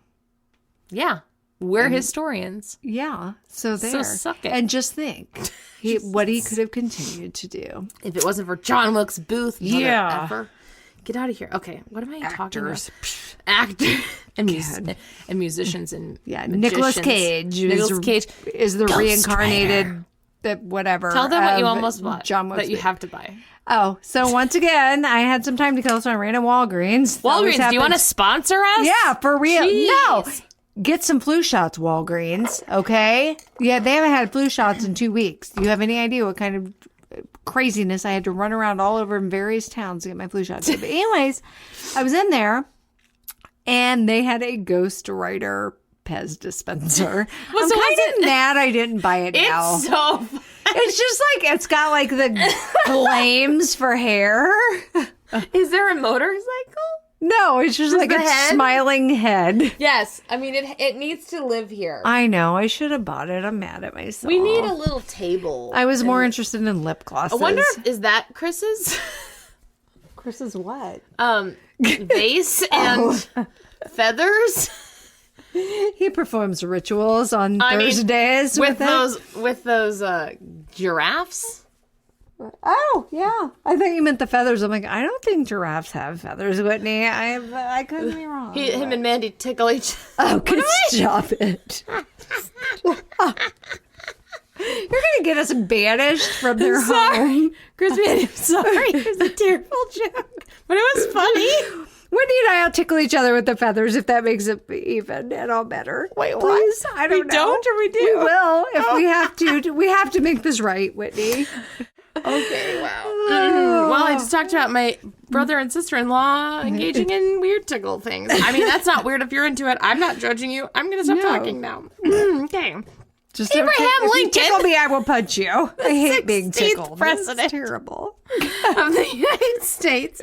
Yeah, we're historians. Yeah. So there. suck it. And just think, what he could have continued to do. If it wasn't for John Wilkes Booth, mother Yeah. effer. Get out of here. Okay, what am I talking Actors. about? Actors and musicians and Yeah, magicians. Nicolas Cage. Nicolas Cage. is the Ghost reincarnated, the whatever. Tell them what you of almost bought John Wilkes that you Booth. have to buy. Oh, so once again, I had some time to kill, so I ran to Walgreens. That always Walgreens, do you want to happens. sponsor us? Yeah, for real. No. Jeez. Get some flu shots, Walgreens, okay? Yeah, they haven't had flu shots in 2 weeks. Do you have any idea what kind of craziness I had to run around all over in various towns to get my flu shots? But anyways, I was in there, and they had a Ghost Rider Pez dispenser. I'm so kind was of mad I didn't buy it now. It's so. It's just like, it's got like the flames for hair. Is there a motorcycle? No, it's just like the a head? smiling head. Yes. I mean, it needs to live here. I know. I should have bought it. I'm mad at myself. We need a little table. I was more interested in lip glosses. I wonder is that Chris's? Chris's what? Vase and feathers? He performs rituals on Thursdays with those giraffes. Oh, yeah. I thought you meant the feathers. I'm like, I don't think giraffes have feathers, Whitney. I couldn't be wrong. Him and Mandy tickle each Oh, stop it. You're going to get us banished from their home. Chris, Mandy, I'm sorry. It was a terrible joke. But it was funny. Whitney and I will tickle each other with the feathers if that makes it even and all better. Wait, what? Please? I don't know. We don't or we do? We will if we have to. We have to make this right, Whitney. Okay, wow. Well, I just talked about my brother and sister-in-law engaging in weird tickle things. I mean, that's not weird if you're into it. I'm not judging you. I'm going to stop talking now. Okay. Just Abraham if Lincoln. you tickle me, I will punch you. I hate being 16th tickled. president. It's terrible. Of the United States.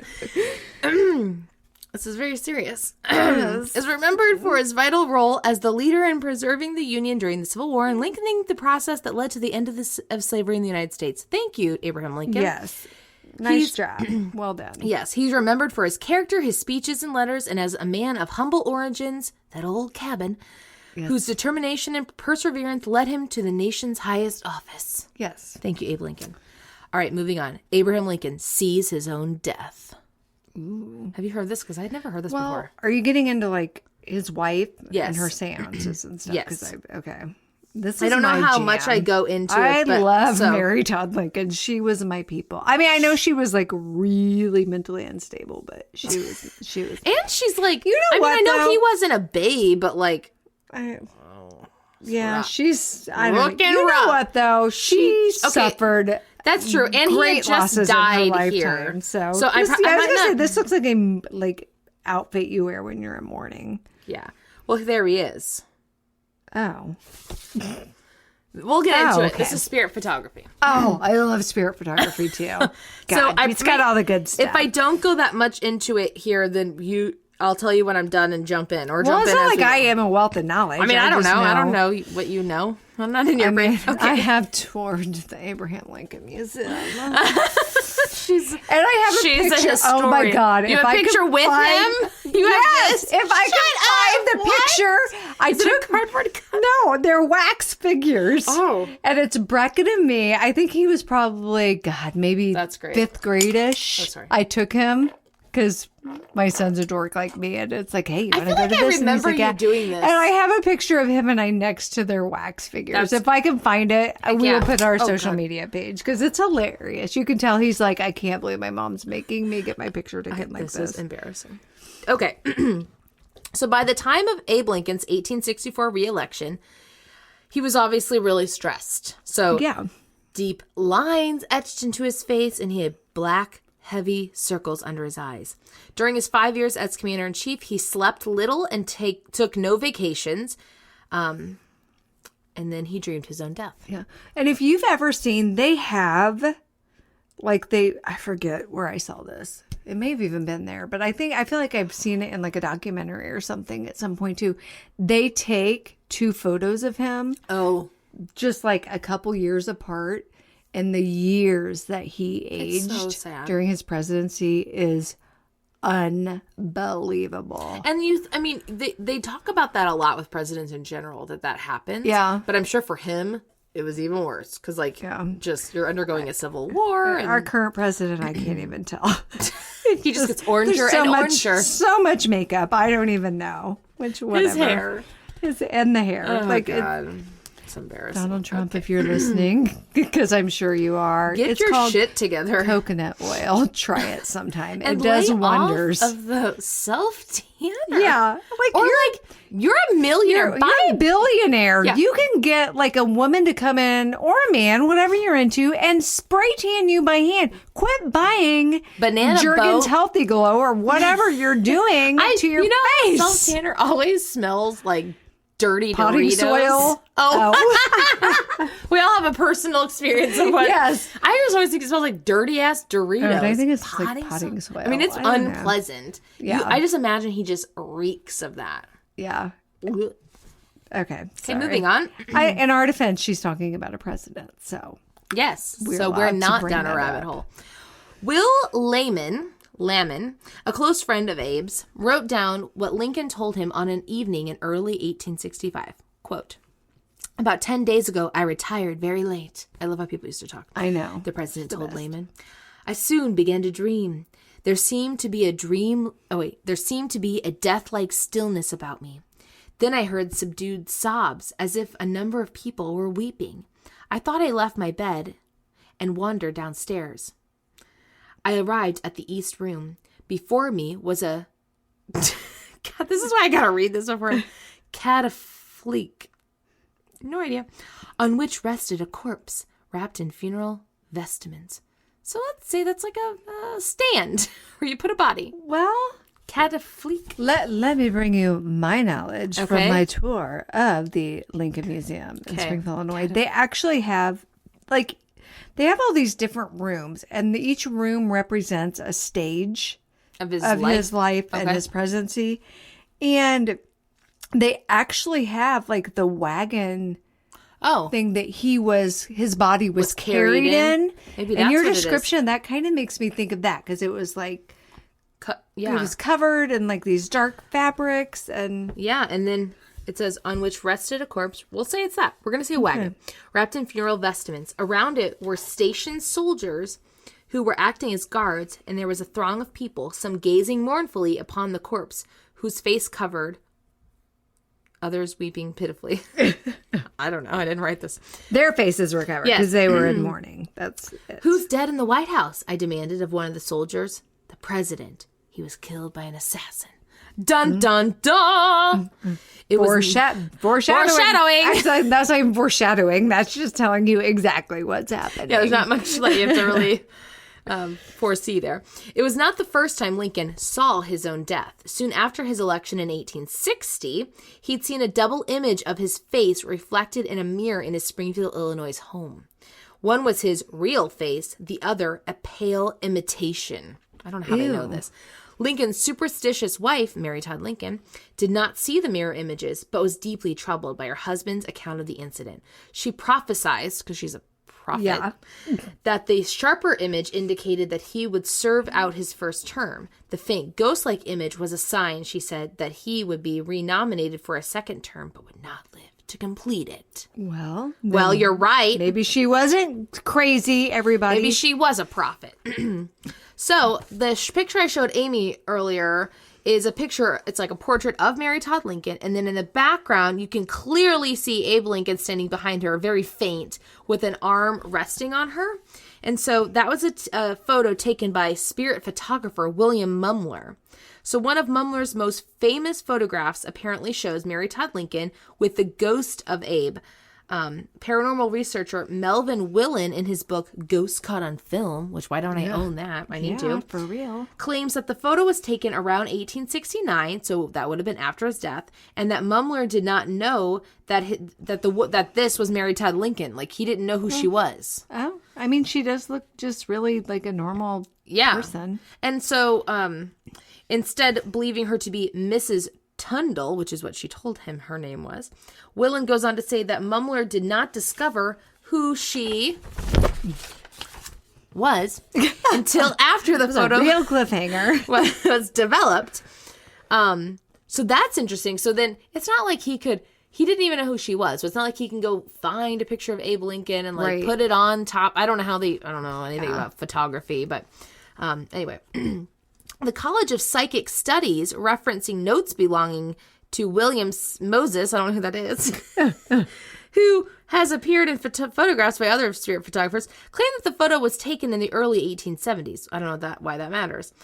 This is very serious. Is remembered for his vital role as the leader in preserving the Union during the Civil War and lengthening the process that led to the end of slavery in the United States. Thank you, Abraham Lincoln. Yes. Nice job. Well done. Yes, he's remembered for his character, his speeches and letters, and as a man of humble origins, that old cabin, whose determination and perseverance led him to the nation's highest office. Yes. Thank you, Abe Lincoln. All right, moving on. Abraham Lincoln sees his own death. Ooh. Have you heard this? Because I'd never heard this before. Are you getting into like his wife Yes. and her seances and stuff? Yes. Okay. This is I don't know my how jam. much I go into I it. But, love Mary Todd Lincoln. She was my people. I mean, I know she was like really mentally unstable, but she was. And she's like, You know what, I know though? he wasn't a babe, but like, Yeah, rough. she's. I don't Looking know. You rough. know what though? She suffered. that's true. And he great had just losses in her died lifetime, here. So I I was might gonna say not- this looks like a like outfit you wear when you're in mourning. Yeah. Well, there he is. Oh. We'll get into it. okay. This is spirit photography. Oh, I love spirit photography too. God, it's got might- all the good stuff. If I don't go that much into it here, then I'll tell you when I'm done and jump in, or jump it's in. not as like we I go. am a wealth of knowledge. I mean, I don't just know. I don't know what you know. I'm not in your brain. Okay. I have toured the Abraham Lincoln Museum. She's And I have a She's a picture. historian. Oh my God! You have a picture with him? You have Yes. this? If I could find the picture, I took cardboard cut? No, they're wax figures. Oh. And it's Brecken and me. I think he was probably maybe That's great. 5th grade-ish. That's right. I took him because my son's a dork like me, and it's like, hey, you want to feel go like to I this? And he's remember like, you yeah. doing this. And I have a picture of him and I next to their wax figures. That's- If I can find it, we yeah. will put our Oh, social God. media page because it's hilarious. You can tell he's like, I can't believe my mom's making me get my picture taken like This this. is embarrassing. Okay. So by the time of Abe Lincoln's 1864 re-election, he was obviously really stressed. So Yeah. deep lines etched into his face, and he had black, heavy circles under his eyes. During his 5 years as commander-in-chief, he slept little and took no vacations. And then he dreamed his own death. Yeah. And if you've ever seen, they have, I forget where I saw this. It may have even been there, but I feel like I've seen it in like a documentary or something at some point too. They take 2 photos of him Oh, just like a couple years apart, and the years that he aged so sad. during his presidency is unbelievable. and they talk about that a lot with presidents in general, that happens. Yeah. But I'm sure for him, it was even worse because, just you're undergoing a civil war. And Our current president, I can't even tell. he just gets oranger There's and much, oranger. so much makeup. I don't even know whatever. His hair. And the hair. Oh, like God. It's embarrassing. Donald Trump, if you're listening, because I'm sure you are. Get it's your called shit together. coconut oil. Try it sometime. And it does lay wonders. off of the self-tanner. Yeah. You're a millionaire. You're Buy a billionaire. Yeah. You can get like a woman to come in, or a man, whatever you're into, and spray tan you by hand. Quit buying Banana Jergens boat. Healthy Glow or whatever you're doing to your face. Self-tanner always smells like dirty potting Doritos. soil. Oh. We all have a personal experience of what. Yes. I just always think it smells like dirty ass Doritos. I think it's just like potting soil. I mean, it's I don't know. unpleasant. Yeah. I just imagine he just reeks of that. Yeah. Ugh. Okay. Okay, moving on. In our defense, she's talking about a president. So Yes. We're So allowed we're to not bring down a that rabbit up. hole. Will Lamon, a close friend of Abe's, wrote down what Lincoln told him on an evening in early 1865. Quote, "About 10 days ago, I retired very late." I love how people used to talk. I know. The president told Lamon. "I soon began to dream. There seemed to be a death-like stillness about me. Then I heard subdued sobs, as if a number of people were weeping. I thought I left my bed and wandered downstairs. I arrived at the east room. Before me was a... God, this is why I gotta read this before. Catafleque. No idea. On which rested a corpse wrapped in funeral vestments." So let's say that's like a stand where you put a body. Well, Catafleque. let me bring you my knowledge from Okay. my tour of the Lincoln Museum in Springfield, Illinois. They actually have, they have all these different rooms, and each room represents a stage Of his of life. his life and Okay. his presidency. And they actually have the wagon Oh. thing that his body was carried carried in. in. Maybe And that's your what it is. description, that kind of makes me think of that, because it was Yeah. it was covered in these dark fabrics and Yeah, and then it says, on which rested a corpse. We'll say it's that. We're going to say a wagon. Wrapped in funeral vestments. Around it were stationed soldiers who were acting as guards, and there was a throng of people, some gazing mournfully upon the corpse, whose face covered, others weeping pitifully. I don't know. I didn't write this. their faces were covered Yes. because they were in mourning. That's it. "Who's dead in the White House?" I demanded of one of the soldiers. "The president. He was killed by an assassin." Dun, dun, dun. It was Foreshadowing. Foreshadowing. That's not even foreshadowing. That's just telling you exactly what's happening. Yeah, there's not much you have to really foresee there. It was not the first time Lincoln saw his own death. Soon after his election in 1860, he'd seen a double image of his face reflected in a mirror in his Springfield, Illinois home. One was his real face, the other a pale imitation. I don't know how they know this. Lincoln's superstitious wife, Mary Todd Lincoln, did not see the mirror images, but was deeply troubled by her husband's account of the incident. She prophesied, because she's a prophet, that the sharper image indicated that he would serve out his first term. The faint ghost-like image was a sign, she said, that he would be renominated for a second term, but would not live to complete it. Well, You're right. maybe she wasn't crazy, everybody. Maybe she was a prophet. So the picture I showed Amy earlier is a picture. It's like a portrait of Mary Todd Lincoln. And then in the background, you can clearly see Abe Lincoln standing behind her, very faint, with an arm resting on her. And so that was a photo taken by spirit photographer William Mumler. So one of Mumler's most famous photographs apparently shows Mary Todd Lincoln with the ghost of Abe. Paranormal researcher Melvin Willen, in his book Ghosts Caught on Film, which why don't I own that? I need to. For real. Claims that the photo was taken around 1869, so that would have been after his death, and that Mumler did not know that this was Mary Todd Lincoln. Like, he didn't know who she was. Oh, I mean, she does look just really like a normal person. And so instead, believing her to be Mrs. Tundle, which is what she told him her name was, Willen goes on to say that Mumler did not discover who she was until after the photo A real cliffhanger. was developed. So that's interesting. So then it's not like he didn't even know who she was. So it's not like he can go find a picture of Abe Lincoln and put it on top. I don't know anything about photography, but anyway. The College of Psychic Studies, referencing notes belonging to William Moses, I don't know who that is, who has appeared in photographs by other spirit photographers, claim that the photo was taken in the early 1870s. I don't know why that matters.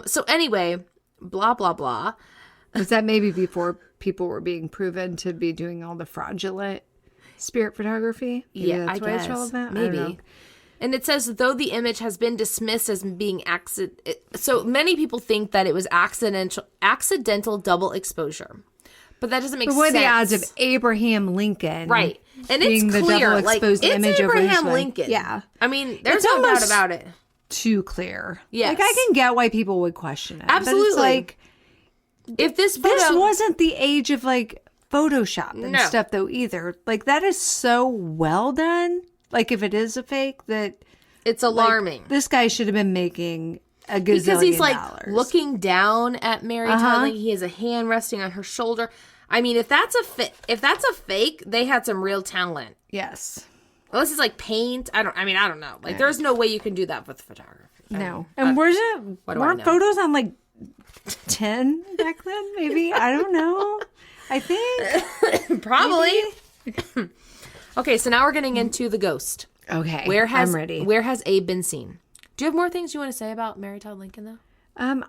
So anyway, blah, blah, blah. Was that maybe before people were being proven to be doing all the fraudulent spirit photography? Maybe Yeah, that's I why guess. it's relevant? Maybe. And it says, though the image has been dismissed as being so many people think that it was accidental double exposure. But that doesn't make But sense. what are the odds of Abraham Lincoln? Right. And being it's the clear. double Like, exposed it's image over his Abraham wife? Lincoln. Yeah. I mean, there's It's no doubt almost about it. too clear. Yes. Like, I can get why people would question it. Absolutely. But it's like, If this wasn't the age of, like, Photoshop and No. stuff, though, either. Like, that is so well done. Like, if it is a fake, that... it's alarming. This guy should have been making a gazillion Because he's like dollars. looking down at Mary Todd, like he has a hand resting on her shoulder. I mean, if that's a fake, they had some real talent. Yes. Unless it's like paint. I don't know. Like, there's no way you can do that with photography. No. And weren't know? photos on like 10 back then? Maybe. I don't know. I think. Probably. Okay, so now we're getting into the ghost. Okay. I'm ready. Where has Abe been seen? Do you have more things you want to say about Mary Todd Lincoln, though?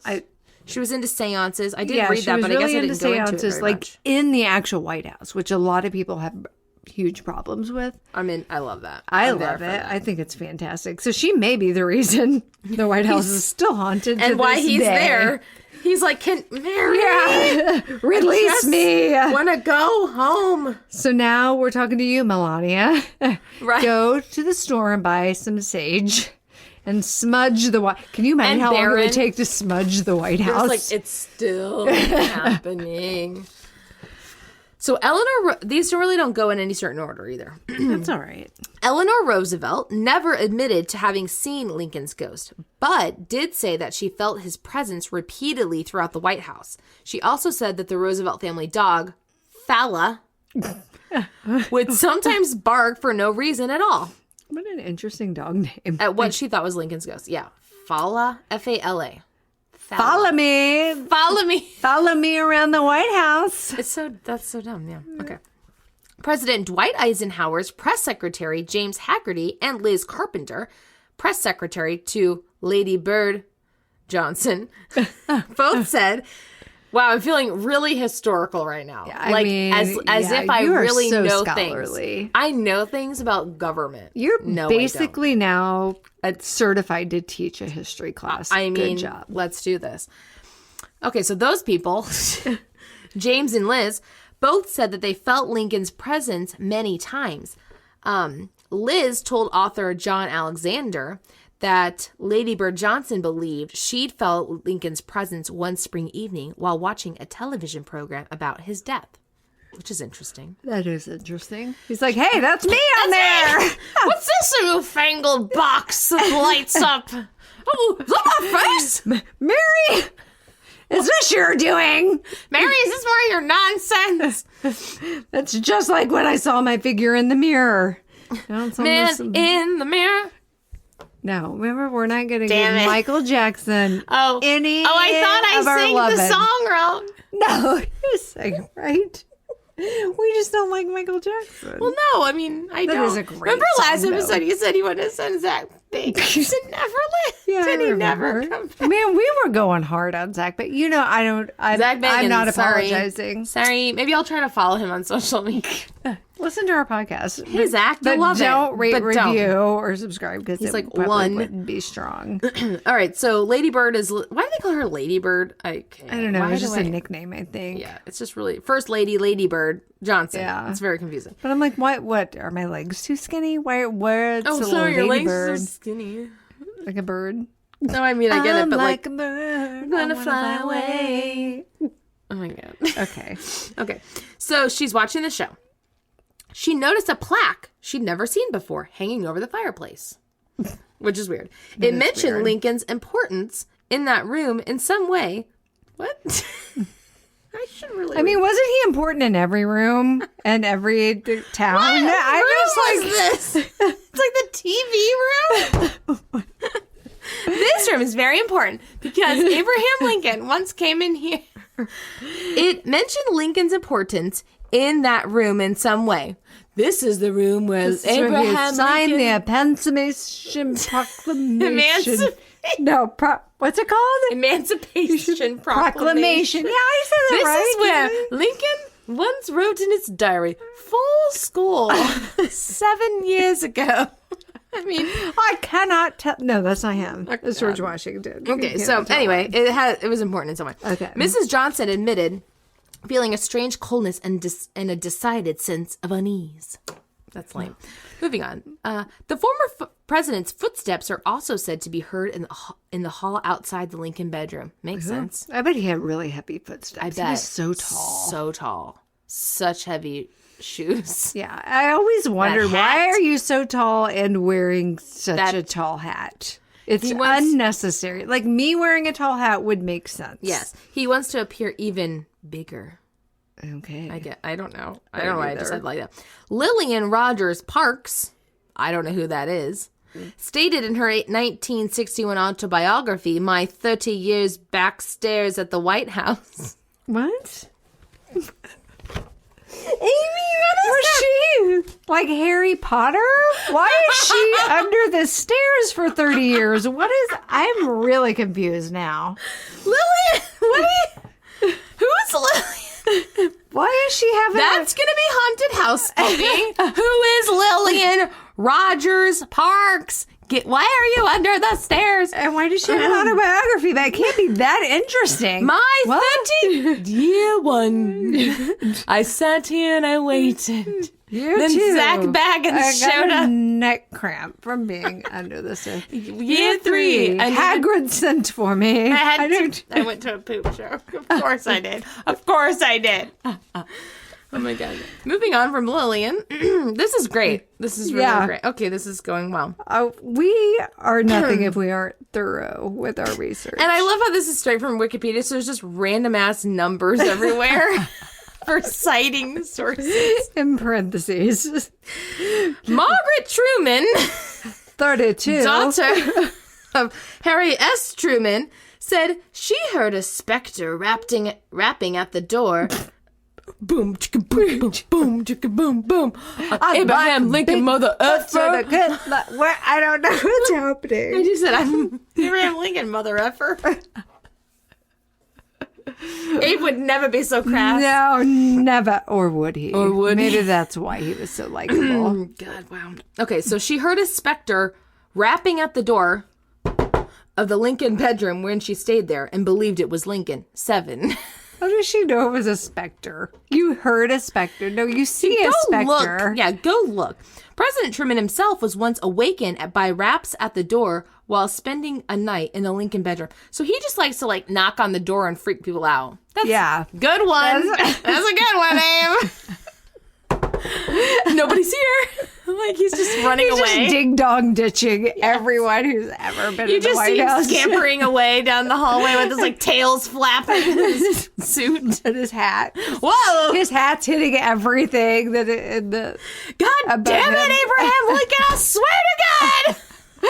She was into seances. I did read that, but I guess I didn't go into it very like much. in the actual White House, which a lot of people have huge problems with. I mean, I love that. I I'm there love for it. that. I think it's fantastic. So she may be the reason the White House is still haunted to And why this he's day. there. He's like, can Mary? Yeah. Release me. Want to go home? So now we're talking to you, Melania. Right. Go to the store and buy some sage and smudge the White. Can you imagine And how long it Barron. would take to smudge the White It's House? like, it's still happening. So these really don't go in any certain order either. That's all right. Eleanor Roosevelt never admitted to having seen Lincoln's ghost, but did say that she felt his presence repeatedly throughout the White House. She also said that the Roosevelt family dog, Fala, would sometimes bark for no reason at all What an interesting dog name. at what she thought was Lincoln's ghost. Yeah. Fala, F-A-L-A. Follow me. Follow me. Follow me around the White House. That's so dumb, yeah. Okay. President Dwight Eisenhower's press secretary, James Haggerty, and Liz Carpenter, press secretary to Lady Bird Johnson, both said, wow, I'm feeling really historical right now. Yeah, I mean, as if I you are really so know scholarly. things. I know things about government. You're No, I don't. basically now certified to teach a history class. I mean, good job. let's do this. Okay, so those people, James and Liz, both said that they felt Lincoln's presence many times. Liz told author John Alexander that Lady Bird Johnson believed she'd felt Lincoln's presence one spring evening while watching a television program about his death, which is interesting. That is interesting. He's like, hey, that's me on there. What's this newfangled box that lights up? Oh, is that my face? Mary, is this your doing? Mary, is this more of your nonsense? That's just like when I saw my figure in the mirror. Man in the mirror. No, remember, we're not going to Damn give it. Michael Jackson any I thought of our I sang lovin'. the song wrong. No, you sang it right. We just don't like Michael Jackson. Well, no, I mean, I That don't. is a great Remember last song, though. episode you said you wanted to send Zach big. You said never lived. Yeah, and I he never remember. come back. Man, we were going hard on Zach, but you know, I'm Zach Bagans, not sorry. apologizing. Sorry, maybe I'll try to follow him on social media. Listen to our podcast. Hey, Zach, but you'll love it. don't rate, But don't. review, or subscribe because He's it like probably one. wouldn't be strong. All right, so Lady Bird is. Why do they call her Lady Bird? I don't know. Why It's just do a nickname, I think. Yeah, it's just really First Lady Lady Bird Johnson. Yeah. It's very confusing. But I'm like, what? Are my legs too skinny? Where's Oh, a sorry, little your lady legs bird? are so skinny. Like a bird? No, I mean I get it, I'm but like a bird. gonna I wanna fly away. Oh my god. Okay. Okay, so she's watching the show. She noticed a plaque she'd never seen before hanging over the fireplace, which is weird. It mentioned weird. Lincoln's importance in that room in some way. What? I should really. I mean, wasn't he important in every room and every town? I was this? It's like the TV room. This room is very important because Abraham Lincoln once came in here. It mentioned Lincoln's importance in that room in some way. This is the room where This is where he Abraham signed Lincoln... the Emancipation Proclamation. Emancipation. No, what's it called? Emancipation Proclamation. Yeah, I said that This right. is where Lincoln once wrote in his diary, full school, 7 years ago. I mean, I cannot tell. No, that's not him. It's George God. Washington. Okay, You so cannot tell anyway, it was important in some way. Okay. Mrs. Johnson admitted feeling a strange coldness and a decided sense of unease. That's lame. Moving on. The former president's footsteps are also said to be heard in the hall outside the Lincoln bedroom. Makes sense. I bet he had really heavy footsteps. I bet. He was so tall. So tall. Such heavy shoes. Yeah, I always wondered, That hat. why are you so tall and wearing such a tall hat? It's unnecessary. Like, me wearing a tall hat would make sense. Yes. He wants to appear even bigger. Okay. I don't know. I don't know why I just said like that. Lillian Rogers Parks, I don't know who that is, stated in her 1961 autobiography, My 30 Years Backstairs at the White House. What? Amy, was she like Harry Potter? Why is she under the stairs for 30 years? I'm really confused now. Lillian, who's Lillian? Why is she having That's going to be Haunted House Puppy. Who is Lillian Rogers Parks? Why are you under the stairs? And why does she have an autobiography? That can't be that interesting. My 30-year one. I sat here and I waited. Then Zach Baggins showed a up. Neck cramp from being under the stairs. Year 3. Hagrid sent for me. I went to a poop show. Of course I did. Of course I did. Oh my God. Moving on from Lillian. This is great. This is really great. Okay, this is going well. We are nothing if we aren't thorough with our research. And I love how this is straight from Wikipedia, so there's just random ass numbers everywhere for citing sources. In parentheses. Margaret Truman, 32. daughter of Harry S. Truman, said she heard a specter rapping at the door. Boom, chicka, boom, boom, boom, chicka, boom, boom. Abraham Lincoln, mother effer. I don't know what's happening. I just said, I'm Abraham Lincoln, mother effer. Abe would never be so crass. No, never. Or would he? Or would Maybe he? that's why he was so likable. God, wow. Okay, so she heard a specter rapping at the door of the Lincoln bedroom when she stayed there and believed it was Lincoln. 7. How does she know it was a specter? You heard a specter. No, you see a specter. Look. Yeah, go look. President Truman himself was once awakened by raps at the door while spending a night in the Lincoln bedroom. So he just likes to knock on the door and freak people out. That's good one. That's a good one, Abe. Nobody's here. He's just running away. Just ding-dong ditching everyone who's ever been in the White House. You just see him scampering away down the hallway with his tails flapping in his suit. And his hat. Whoa! His hat's hitting everything that God damn it, Abraham Lincoln, I swear to God! I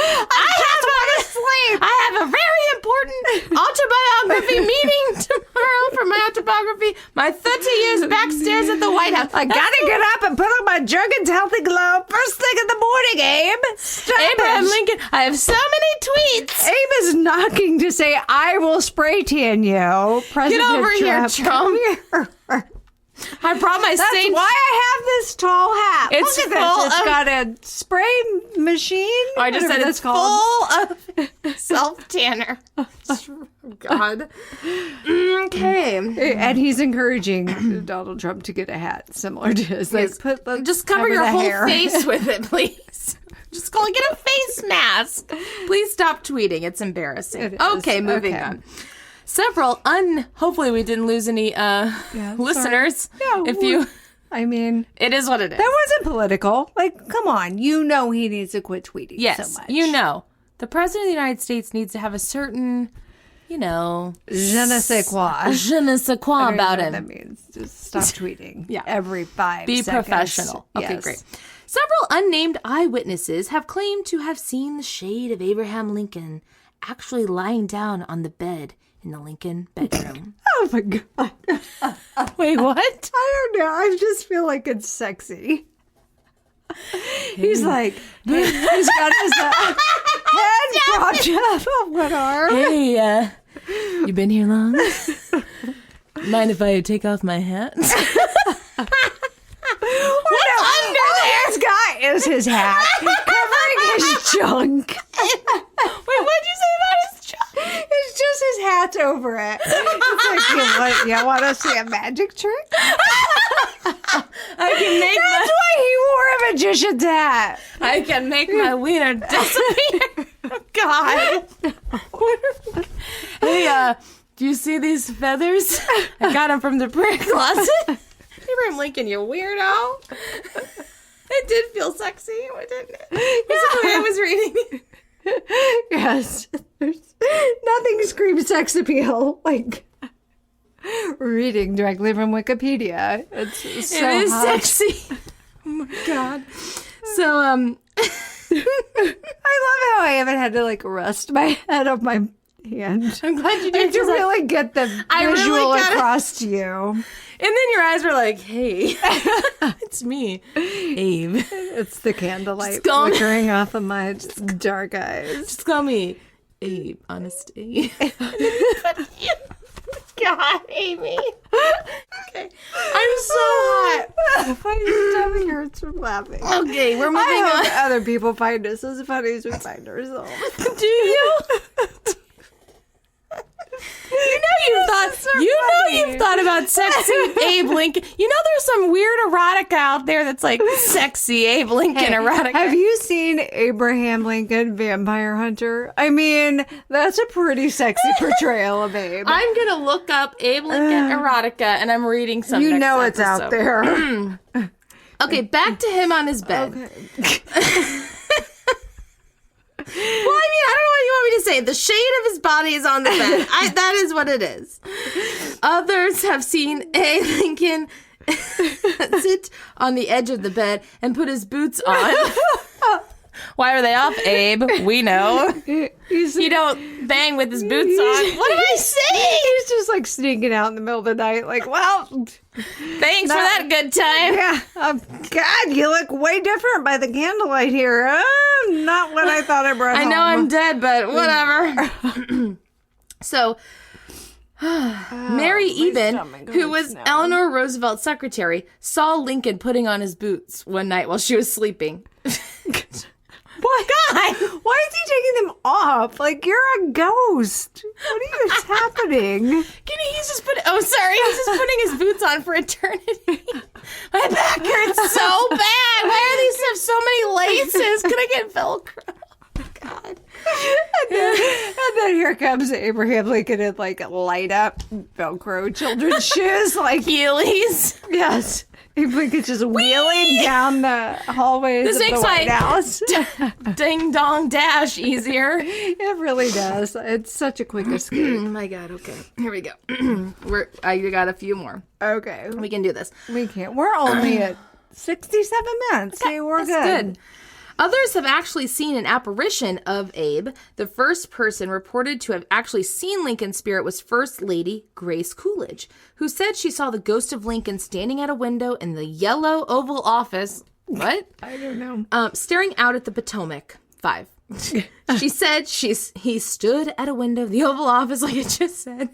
have a very important autobiography meeting tomorrow for my autobiography. My 30 years backstairs at the White House. I gotta get up and put on my Jergens Healthy Glow first thing in the morning, Abe. Stop Abraham it. Lincoln, I have so many tweets. Abe is knocking to say, I will spray tan you. President Get over here, Trump. Come here. I brought my That's same... why I have this tall hat. It's Look at full this. It's of- got a spray machine. I just said whatever it's that's called. full of self-tanner. God. Okay. And he's encouraging Donald Trump to get a hat similar to his. Just cover your the whole hair. face with it, please. Just get a face mask. Please stop tweeting. It's embarrassing. It is. Okay, moving Okay. on. Several hopefully we didn't lose any listeners. Yeah, I mean, it is what it is. that wasn't political. Come on. You know he needs to quit tweeting Yes, so much. the president of the United States needs to have a certain, Je ne sais quoi. je ne sais quoi I don't about know him. what that means. Just stop tweeting. Yeah. Every 5 Be seconds. professional. Okay, Yes. great. Several unnamed eyewitnesses have claimed to have seen the shade of Abraham Lincoln actually lying down on the bed in the Lincoln bedroom. Oh my God. Wait, what? I don't know. I just feel like it's sexy. He's he's got his head propped up on one arm. Hey, you been here long? Mind if I take off my hat? What's under there? This guy is his hat covering his junk. Wait, what'd you say about his job? It's just his hat cat's over it. It's like, you want to see a magic trick? I can make That's why he wore a magician's hat. I can make my wiener disappear. God. Hey, do you see these feathers? I got them from the prayer closet. Abraham Lincoln, you weirdo. It did feel sexy, didn't it? Was it the way I was reading? Yes. There's nothing screams sex appeal like reading directly from Wikipedia. It's so it is hot. sexy. Oh my God. So, I love how I haven't had to like rest my head on my hand. I'm glad you did. To really get the visual across to you. And then your eyes were like, hey, it's me, Abe. It's the candlelight call me- flickering off of my dark eyes. Just call me Abe, honest Abe. God, Amy. Okay. I'm so hot. My stomach hurts from laughing. Okay, we're moving I on. hope other people find us as funny as we find ourselves. Do you? You've thought about sexy Abe Lincoln. You know there's some weird erotica out there that's like sexy Abe Lincoln erotica. Have you seen Abraham Lincoln Vampire Hunter? I mean, that's a pretty sexy portrayal of Abe. I'm gonna look up Abe Lincoln erotica and I'm reading some. You next know it's episode. out there. Okay, back to him on his bed. Okay. Well, I mean, I don't know what you want me to say. The shade of his body is on the bed. That is what it is. Others have seen A. Lincoln sit on the edge of the bed and put his boots on. Why are they off, Abe? We know. You don't bang with his boots on. What am I saying? He's just like sneaking out in the middle of the night, like, well, Thanks for that good time. yeah, God, you look way different by the candlelight here. Not what I thought I brought I home. know I'm dead, but whatever. So, Mary Eben, who was Eleanor Roosevelt's secretary, saw Lincoln putting on his boots one night while she was sleeping. What? God, why is he taking them off? Like, you're a ghost. What is happening? He's just putting his boots on for eternity. My back hurts so bad. Why are these have so many laces? Can I get Velcro? Oh, God. And then here comes Abraham Lincoln in like light up Velcro children's shoes, like Heelys. yes. Abraham Lincoln's just wheeling down the hallways This of the makes White my House. Ding dong dash easier. It really does. It's such a quick Oh escape. my God. Okay. Here we go. I got a few more. Okay. We can do this. We can't. We're only at 67 minutes. See, we're That's good. Others have actually seen an apparition of Abe. The first person reported to have actually seen Lincoln's spirit was First Lady Grace Coolidge, who said she saw the ghost of Lincoln standing at a window in the yellow Oval Office. What? I don't know. Staring out at the Potomac. 5. She said he stood at a window of the Oval Office, like I just said,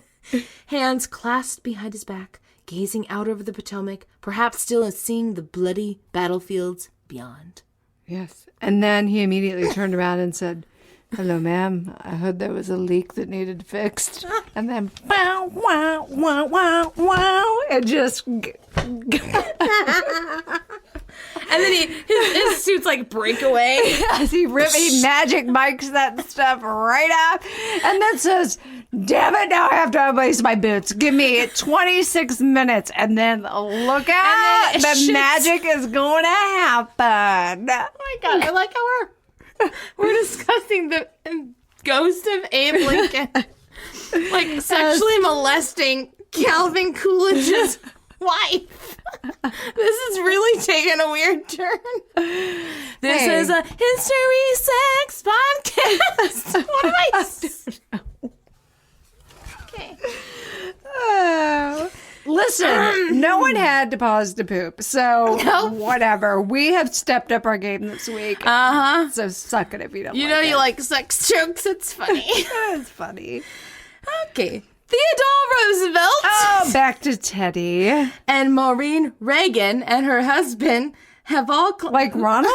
hands clasped behind his back, gazing out over the Potomac, perhaps still seeing the bloody battlefields beyond. Yes. And then he immediately turned around and said, "Hello, ma'am. I heard there was a leak that needed fixed." And then, wow, wow, wow, wow, wow. And just... And then his suits like break away. As he magic mics that stuff right up. And then says, "Damn it, now I have to unlace my boots. Give me 26 minutes." And then look out. And then The magic is going to happen. Oh my God, I like how we're discussing the ghost of Abe Lincoln. Like sexually molesting Calvin Coolidge's wife. This is really taking a weird turn. This is a history sex podcast. What am I saying? Okay. Listen, no one had to pause to poop, so Nope. whatever. We have stepped up our game this week. Uh-huh. So suck it if you don't You like know it. you like sex jokes. It's funny. It's funny. Okay. Theodore Roosevelt. Oh, back to Teddy. And Maureen Reagan and her husband have all... Like Ronald?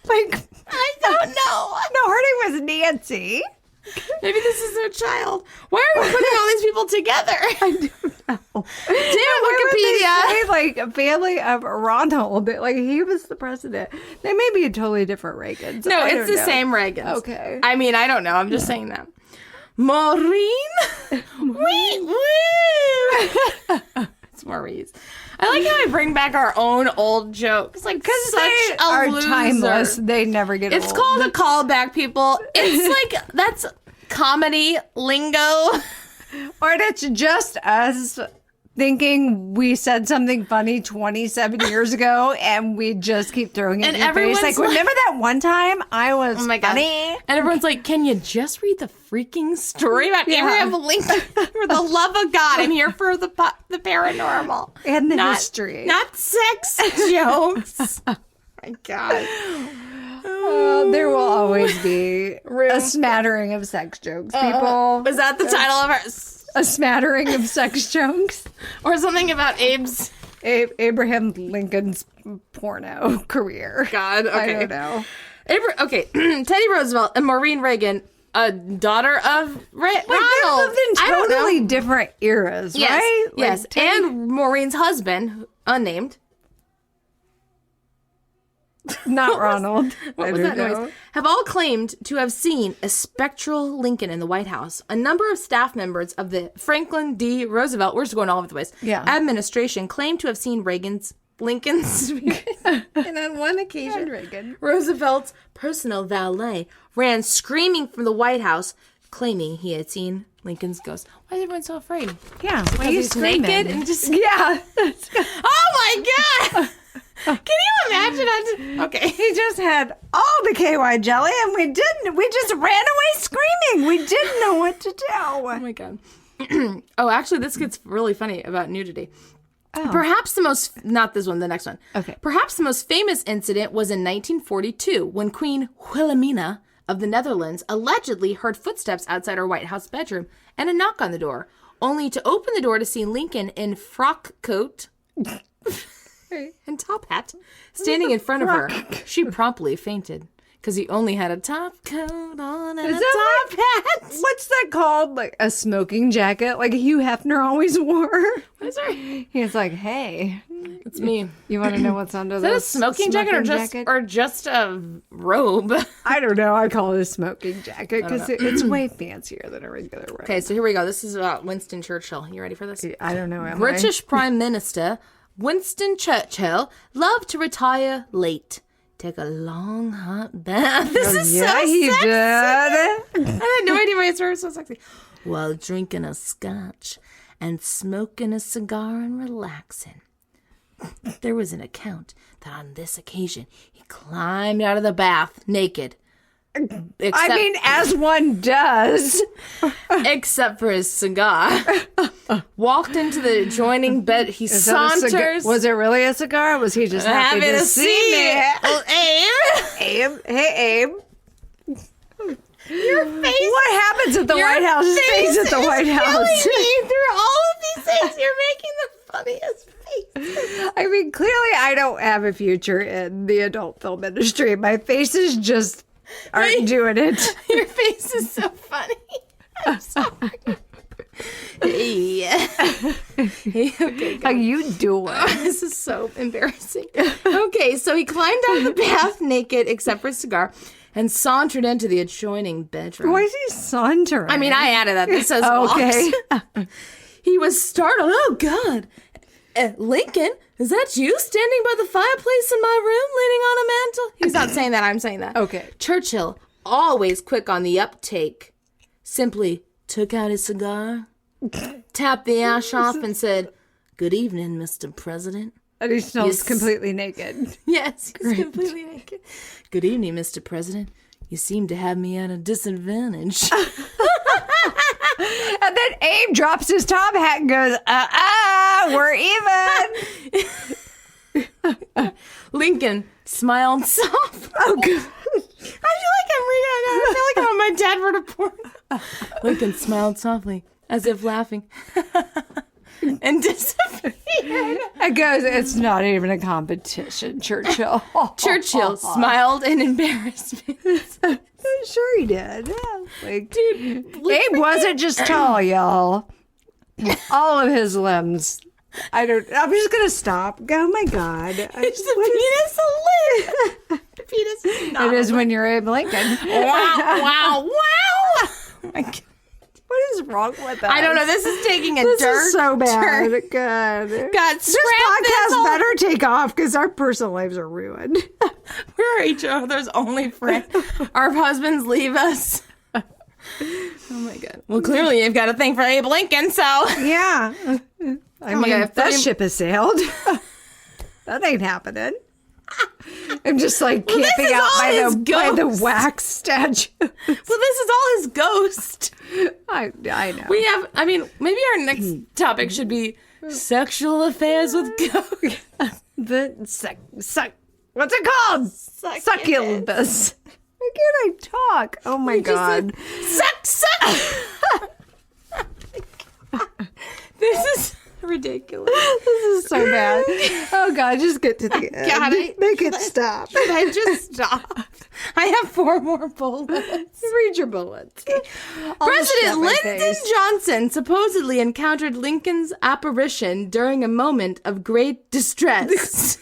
Like, I don't know. no, her name was Nancy. Maybe this is their child. Why are we putting all these people together? I don't know. Damn Wikipedia. Wikipedia. Like a family of Ronald. Like he was the president. They may be totally different Reagans. No, I it's don't the know. same Reagans. Okay. I mean, I don't know. I'm just saying that. Maureen? Wee woo! It's Maurice. I like how I bring back our own old jokes. Like, Because such they a are loser. timeless. They never get It's old. called a callback, people. It's like, that's comedy lingo. Or it's just us thinking we said something funny 27 years ago and we just keep throwing it And in your face. everyone's Like, like- remember that one time I was Oh my God. funny? And everyone's like, can you just read the freaking story about Yeah. Abraham Lincoln? For the love of God, I'm here for the paranormal. And the Not- history. Not sex jokes. Oh my God. There will always be a smattering of sex jokes, people. Was that the title of our... A smattering of sex jokes. Or something about Abe's... Abraham Lincoln's porno career. God, okay. I don't know. Teddy Roosevelt and Maureen Reagan, a daughter of Ronald. They lived in I don't know. totally different eras, Yes, right? Like, yes. Teddy- And Maureen's husband, unnamed. not Ronald. What I was don't that know. noise? Have all claimed to have seen a spectral Lincoln in the White House. A number of staff members of the Franklin D. Roosevelt, we're just going all over the place, administration claimed to have seen Lincoln's spirit. And on one occasion, Reagan. Roosevelt's personal valet ran screaming from the White House, claiming he had seen Lincoln's ghost. Why is everyone so afraid? Yeah. Why Because he's naked and just... Yeah. Oh my God! Can you imagine? Okay. He just had all the KY jelly and we just ran away screaming. We didn't know what to do. Oh my God. Oh, actually, this gets really funny about nudity. Oh. Perhaps the most, not this one, the next one. Okay. Perhaps the most famous incident was in 1942 when Queen Wilhelmina of the Netherlands allegedly heard footsteps outside her White House bedroom and a knock on the door, only to open the door to see Lincoln in frock coat and top hat standing in front of her. She promptly fainted because he only had a top coat on and Is a that top hat. What's that called? Like a smoking jacket, like Hugh Hefner always wore. What is that? He's like, hey, It's me. you want to know what's under Is that a this smoking jacket or just a robe? I don't know. I call it a smoking jacket because it's way fancier than a regular robe. Okay, so here we go. This is about Winston Churchill. You ready for this? I don't know. Am I? British Prime Minister Winston Churchill loved to retire late. Take a long hot bath. This is yeah, so he sexy. did. I had no idea why it's so sexy. While drinking a scotch and smoking a cigar and relaxing. There was an account that on this occasion he climbed out of the bath naked. I mean, as one does. Except for his cigar. Walked into the adjoining bed. He saunters. Was it really a cigar? Was he just happy to see me? Well, Abe. Abe, hey Abe. Your face. What happens at the White House stays at the White House. Through all of these things, you're making the funniest face. I mean, clearly I don't have a future in the adult film industry. My faces just aren't doing it. Your face is so funny. I'm sorry. Yeah. Hey, okay, How you doing? this is so embarrassing. Okay, so he climbed out of the bath naked except for a cigar and sauntered into the adjoining bedroom. Why is he sauntering? I mean, I added that. This says okay. walks. He was startled. Oh, God. Lincoln, is that you standing by the fireplace in my room leaning on a mantle? He's not saying that. I'm saying that. Okay. Churchill, always quick on the uptake, simply took out his cigar, tapped the ash off, and said, "Good evening, Mr. President." And he smells Yes. completely naked. Yes, he's completely naked. "Good evening, Mr. President. You seem to have me at a disadvantage." And then Abe drops his top hat and goes, we're even. Lincoln smiled soft. Oh, God. I feel like I'm reading it. I feel like I'm on my dad wrote a porn. Lincoln smiled softly, as if laughing. and disappeared. It goes, it's not even a competition, Churchill. Churchill smiled in embarrassment. Sure he did. Yeah. Like, Dude, Abe wasn't just tall, y'all. All of his limbs. I'm just gonna stop. Oh my God. Is the penis a limb? The penis is not. It is when you're Abe Lincoln. Wow. Oh my God. What is wrong with us? I don't know. This is taking a This dark is so bad. turn. Good. God, This podcast better take off because our personal lives are ruined. We're each other's only friend. Our husbands leave us. Oh my God. Well, clearly you've got a thing for Abe Lincoln, so. Yeah. I mean, God, that ship has sailed. That ain't happening. I'm just like camping out by the wax statue. Well, this is all his ghost. I know. We have, maybe our next topic should be sexual affairs with ghosts. What's it called? Succubus. Why can't I talk? Oh my God. Suck. This is ridiculous. This is so bad. Oh God, just get to the end. God, Make it stop. Should I just stop? I have 4 more bullets. Read your bullets. President Lyndon Johnson supposedly encountered Lincoln's apparition during a moment of great distress.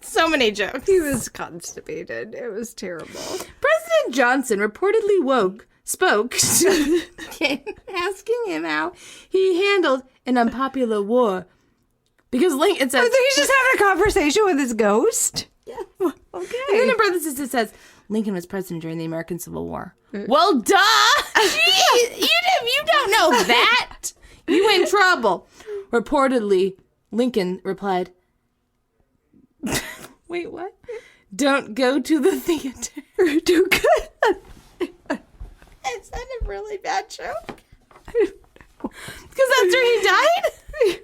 So many jokes. He was constipated. It was terrible. President Johnson reportedly spoke to King, asking him how he handled an unpopular war. Because Lincoln says... I think he's just having a conversation with his ghost. Yeah. Okay. And then in parentheses it says, Lincoln was president during the American Civil War. Well, duh! Gee, you don't know that! You in trouble. Reportedly, Lincoln replied, wait, what? Don't go to the theater. Do good. Is that a really bad joke? Because after he died?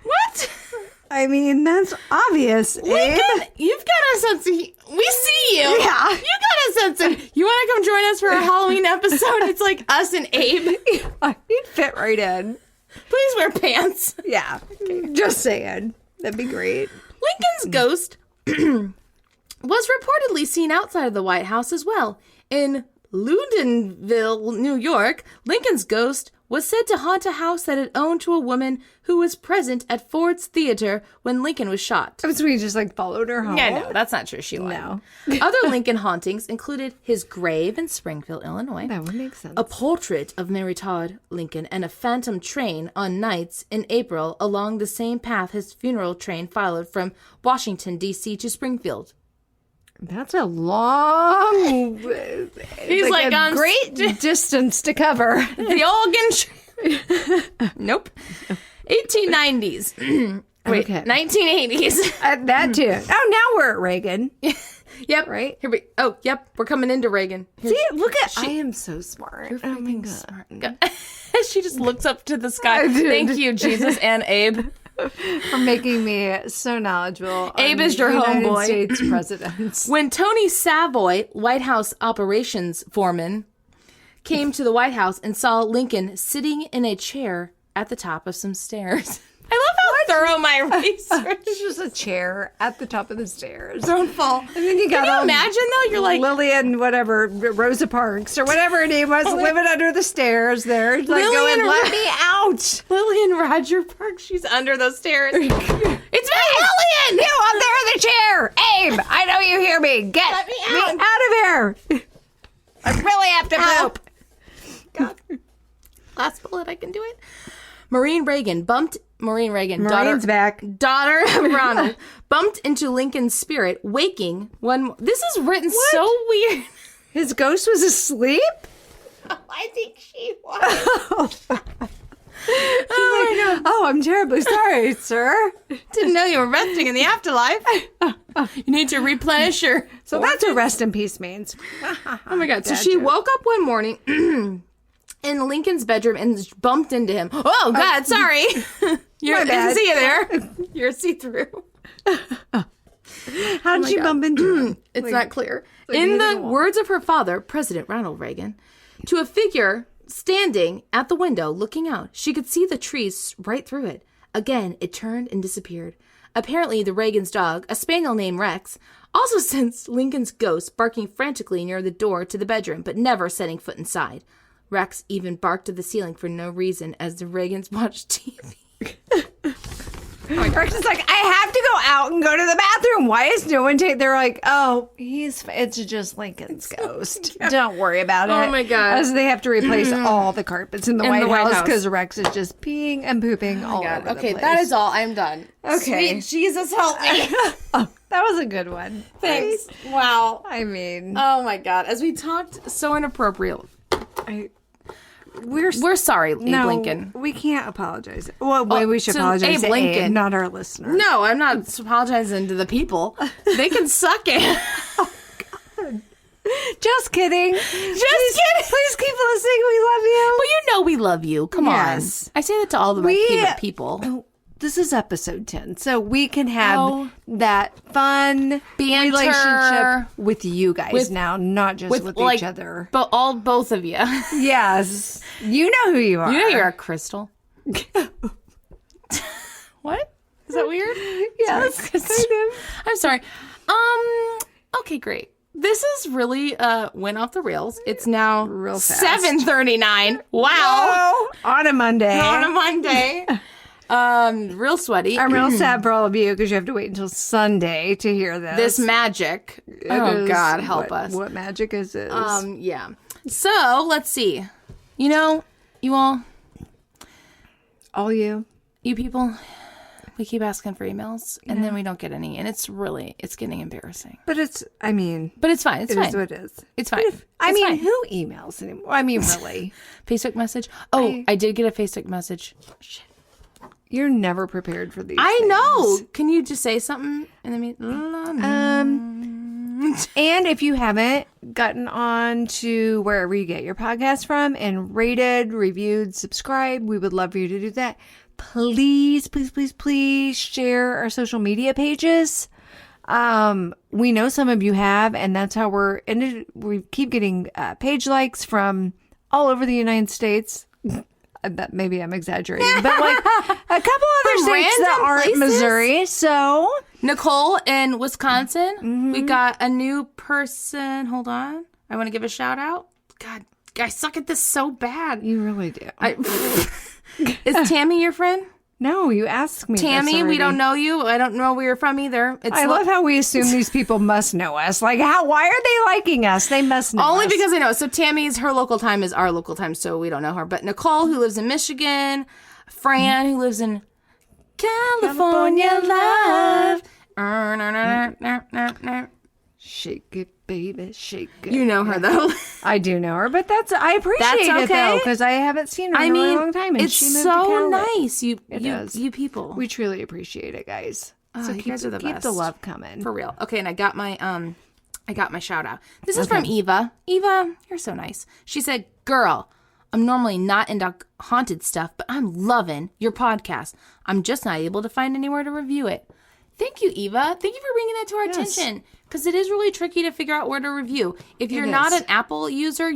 What? I mean, that's obvious, Abe. Lincoln, you've got a sense of... We see you. Yeah. You got a sense of... You want to come join us for a Halloween episode? It's like us and Abe. He'd fit right in. Please wear pants. Yeah. Just saying. That'd be great. Lincoln's ghost was reportedly seen outside of the White House as well. In Loudonville, New York, Lincoln's ghost was said to haunt a house that it owned to a woman who was present at Ford's Theater when Lincoln was shot. So he just followed her home. Yeah, no, that's not true. She lied. No. Other Lincoln hauntings included his grave in Springfield, Illinois. That would make sense. A portrait of Mary Todd Lincoln and a phantom train on nights in April along the same path his funeral train followed from Washington, D.C. to Springfield. That's a long... He's a great distance to cover. The Oregon... Nope. 1890s. Wait, Okay. 1980s. That too. Oh, now we're at Reagan. Yep. Right? Here we... Oh, yep. We're coming into Reagan. Here. See, look at... I am so smart. You're Oh my freaking God. smart. She just looks up to the sky. I did. Thank you, Jesus and Abe. For making me so knowledgeable. Abe on is your United homeboy. States presidents. When Tony Savoy, White House operations foreman, came to the White House and saw Lincoln sitting in a chair at the top of some stairs. I love how thorough my research. There's just a chair at the top of the stairs. Don't fall. And then you got Can you imagine though? You're like Lillian, whatever, Rosa Parks or whatever her name was, living under the stairs there. Like Lillian going, let me out. Lillian Roger Parks. She's under those stairs. It's me, Lillian. You up there in the chair. Abe, I know you hear me. Get Let me out of here. I really have to poop. God. Last bullet, I can do it. Maureen Reagan, Maureen's back. daughter of Ronald, bumped into Lincoln's spirit, waking one... This is written so weird. His ghost was asleep? I think she was. Oh, I'm terribly sorry, sir. Didn't know you were resting in the afterlife. You need to replenish your... So that's what rest in peace means. Oh my God. So Bad she joke. woke up one morning in Lincoln's bedroom and bumped into him. Oh God, sorry. My bad. See you there. You're see-through. How did you bump into him? It's not clear. like In hitting the a wall. words of her father, President Ronald Reagan, to a figure standing at the window looking out. She could see the trees right through it. Again, it turned and disappeared. Apparently, the Reagan's dog, a spaniel named Rex, also sensed Lincoln's ghost barking frantically near the door to the bedroom, but never setting foot inside. Rex even barked at the ceiling for no reason as the Reagans watched TV. Rex is like, I have to go out and go to the bathroom. Why is no one taking? They're like, oh, it's just Lincoln's ghost. Don't worry about it. Oh my God. As they have to replace all the carpets in the White House House because Rex is just peeing and pooping all over the place. that is all. I'm done. Okay. Sweet Jesus, help me. Oh, that was a good one. Thanks. Wow. I mean, Oh my God. As we talked so inappropriate. we're We're sorry, Abe Lincoln. We can't apologize. Well, we should to apologize Abe to Lincoln. Abe, not our listener. No, I'm not apologizing to the people. They can suck it. Just kidding. Please keep listening. We love you. Well, you know we love you. Come Yes. on. I say that to all of my favorite people. Oh, this is episode 10, so we can have Oh. that fun Banter. relationship with you guys now, not just with each other. But both of you. Yes. You know who you are. You know you're a crystal. What? Is that weird? Yes, kind of. I'm sorry. Okay, great. This is really went off the rails. It's now Real fast. 7:39. Wow. Oh, on a Monday. On a Monday. Real sweaty. I'm real sad for all of you because you have to wait until Sunday to hear this. This magic. Oh is- God, help what- us. What magic is this? Yeah. So let's see. You know, you all All you people, we keep asking for emails and then we don't get any, and it's getting embarrassing. But it's fine. But it's fine. It's It fine. is what it is. It's fine. I It's mean, fine. who emails anymore? I mean, really. Facebook message. Oh, I did get a Facebook message. Shit. You're never prepared for these I things. know. Can you just say something? And And if you haven't gotten on to wherever you get your podcast from and rated, reviewed, subscribed, we would love for you to do that. Please, please, please, please share our social media pages. We know some of you have, and that's how we keep getting page likes from all over the United States. I bet maybe I'm exaggerating, but like a couple other From states that random aren't places? Missouri. So Nicole in Wisconsin. We got a new person. Hold on. I want to give a shout out. God, I suck at this so bad. you really do. Is Tammy your friend? No, you asked me. Tammy, this we don't already. know you. I don't know where you're from either. I love how we assume these people must know us. Like, why are they liking us? They must know Only us. because I know. So Tammy's, her local time is our local time, so we don't know her. But Nicole, who lives in Michigan, Fran, who lives in California, love. Shake it, baby, shake it. You know her though. I do know her, but I appreciate it okay. though because I haven't seen her in a really long time. And it's she moved to so Cali. nice. You is. you people. We truly appreciate it, guys. So you guys are the keep best. the love coming. For real. Okay, and I got my shout out. This is from Eva. Eva, you're so nice. She said, "Girl, I'm normally not into haunted stuff, but I'm loving your podcast. I'm just not able to find anywhere to review it." Thank you, Eva. Thank you for bringing that to our attention. Because it is really tricky to figure out where to review. If you're not an Apple user,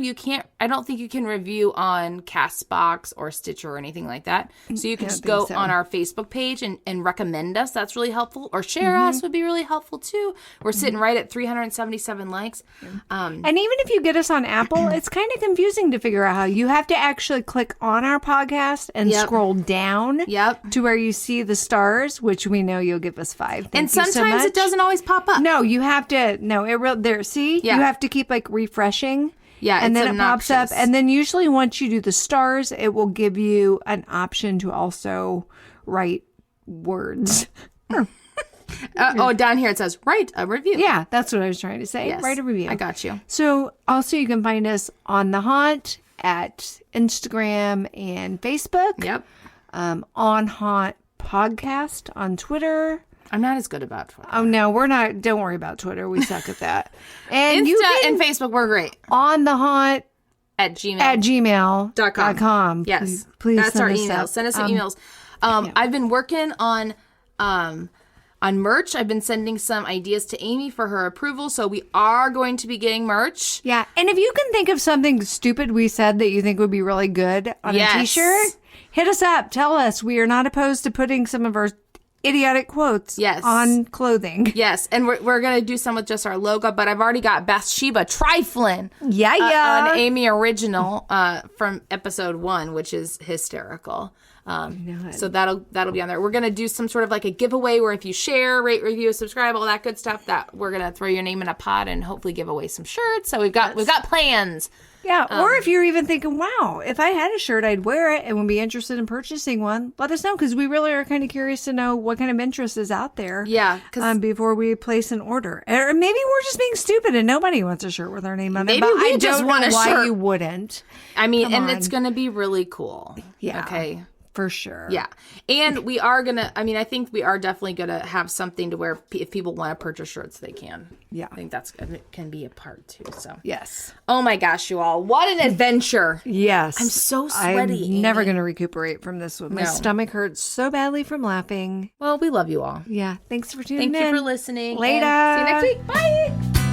I don't think you can review on CastBox or Stitcher or anything like that. So you can just go on our Facebook page and recommend us. That's really helpful. Or share us would be really helpful too. We're sitting right at 377 likes. And even if you get us on Apple, it's kind of confusing to figure out how. You have to actually click on our podcast and scroll down to where you see the stars, which we know you'll give us 5. And sometimes it doesn't always pop up. No, you have to. No, see, you have to keep like refreshing. Yeah, and it's then it pops up, obnoxious. and then usually once you do the stars, it will give you an option to also write words. Down here it says write a review. Yeah, that's what I was trying to say. Yes, Write a review. I got you. So also you can find us on The Haunt at Instagram and Facebook. Yep. On Haunt Podcast on Twitter. I'm not as good about Twitter. Oh no, we're not. Don't worry about Twitter. We suck at that. And Insta you can and Facebook were great. on The Haunt At Gmail. at gmail.com. Yes. Please That's send our us email. that. Send us emails. I've been working on On merch, I've been sending some ideas to Amy for her approval, so we are going to be getting merch. Yeah, and if you can think of something stupid we said that you think would be really good on a t-shirt, hit us up. Tell us. We are not opposed to putting some of our idiotic quotes on clothing. Yes, and we're going to do some with just our logo, but I've already got Bathsheba Triflin. Yeah. An Amy original from episode 1, which is hysterical. So that'll be on there. We're going to do some sort of like a giveaway where if you share, rate, review, subscribe, all that good stuff, that we're going to throw your name in a pot and hopefully give away some shirts. So we've got plans. Yeah, or if you're even thinking, wow, if I had a shirt, I'd wear it and would be interested in purchasing one, let us know, because we really are kind of curious to know what kind of interest is out there. Yeah. Before we place an order. Or maybe we're just being stupid and nobody wants a shirt with our name on it. Maybe but we I just don't want know a why shirt. you wouldn't. I mean, it's going to be really cool. Yeah. Okay. For sure. Yeah. And we are going to, I think we are definitely going to have something to where if people want to purchase shirts, they can. Yeah. I think it can be a part too. So. Yes. Oh my gosh, you all. What an adventure. Yes. I'm so sweaty. I'm never going to recuperate from this one. My stomach hurts so badly from laughing. Well, we love you all. Yeah. Thanks for tuning in. Thank you for listening. Later. And see you next week. Bye.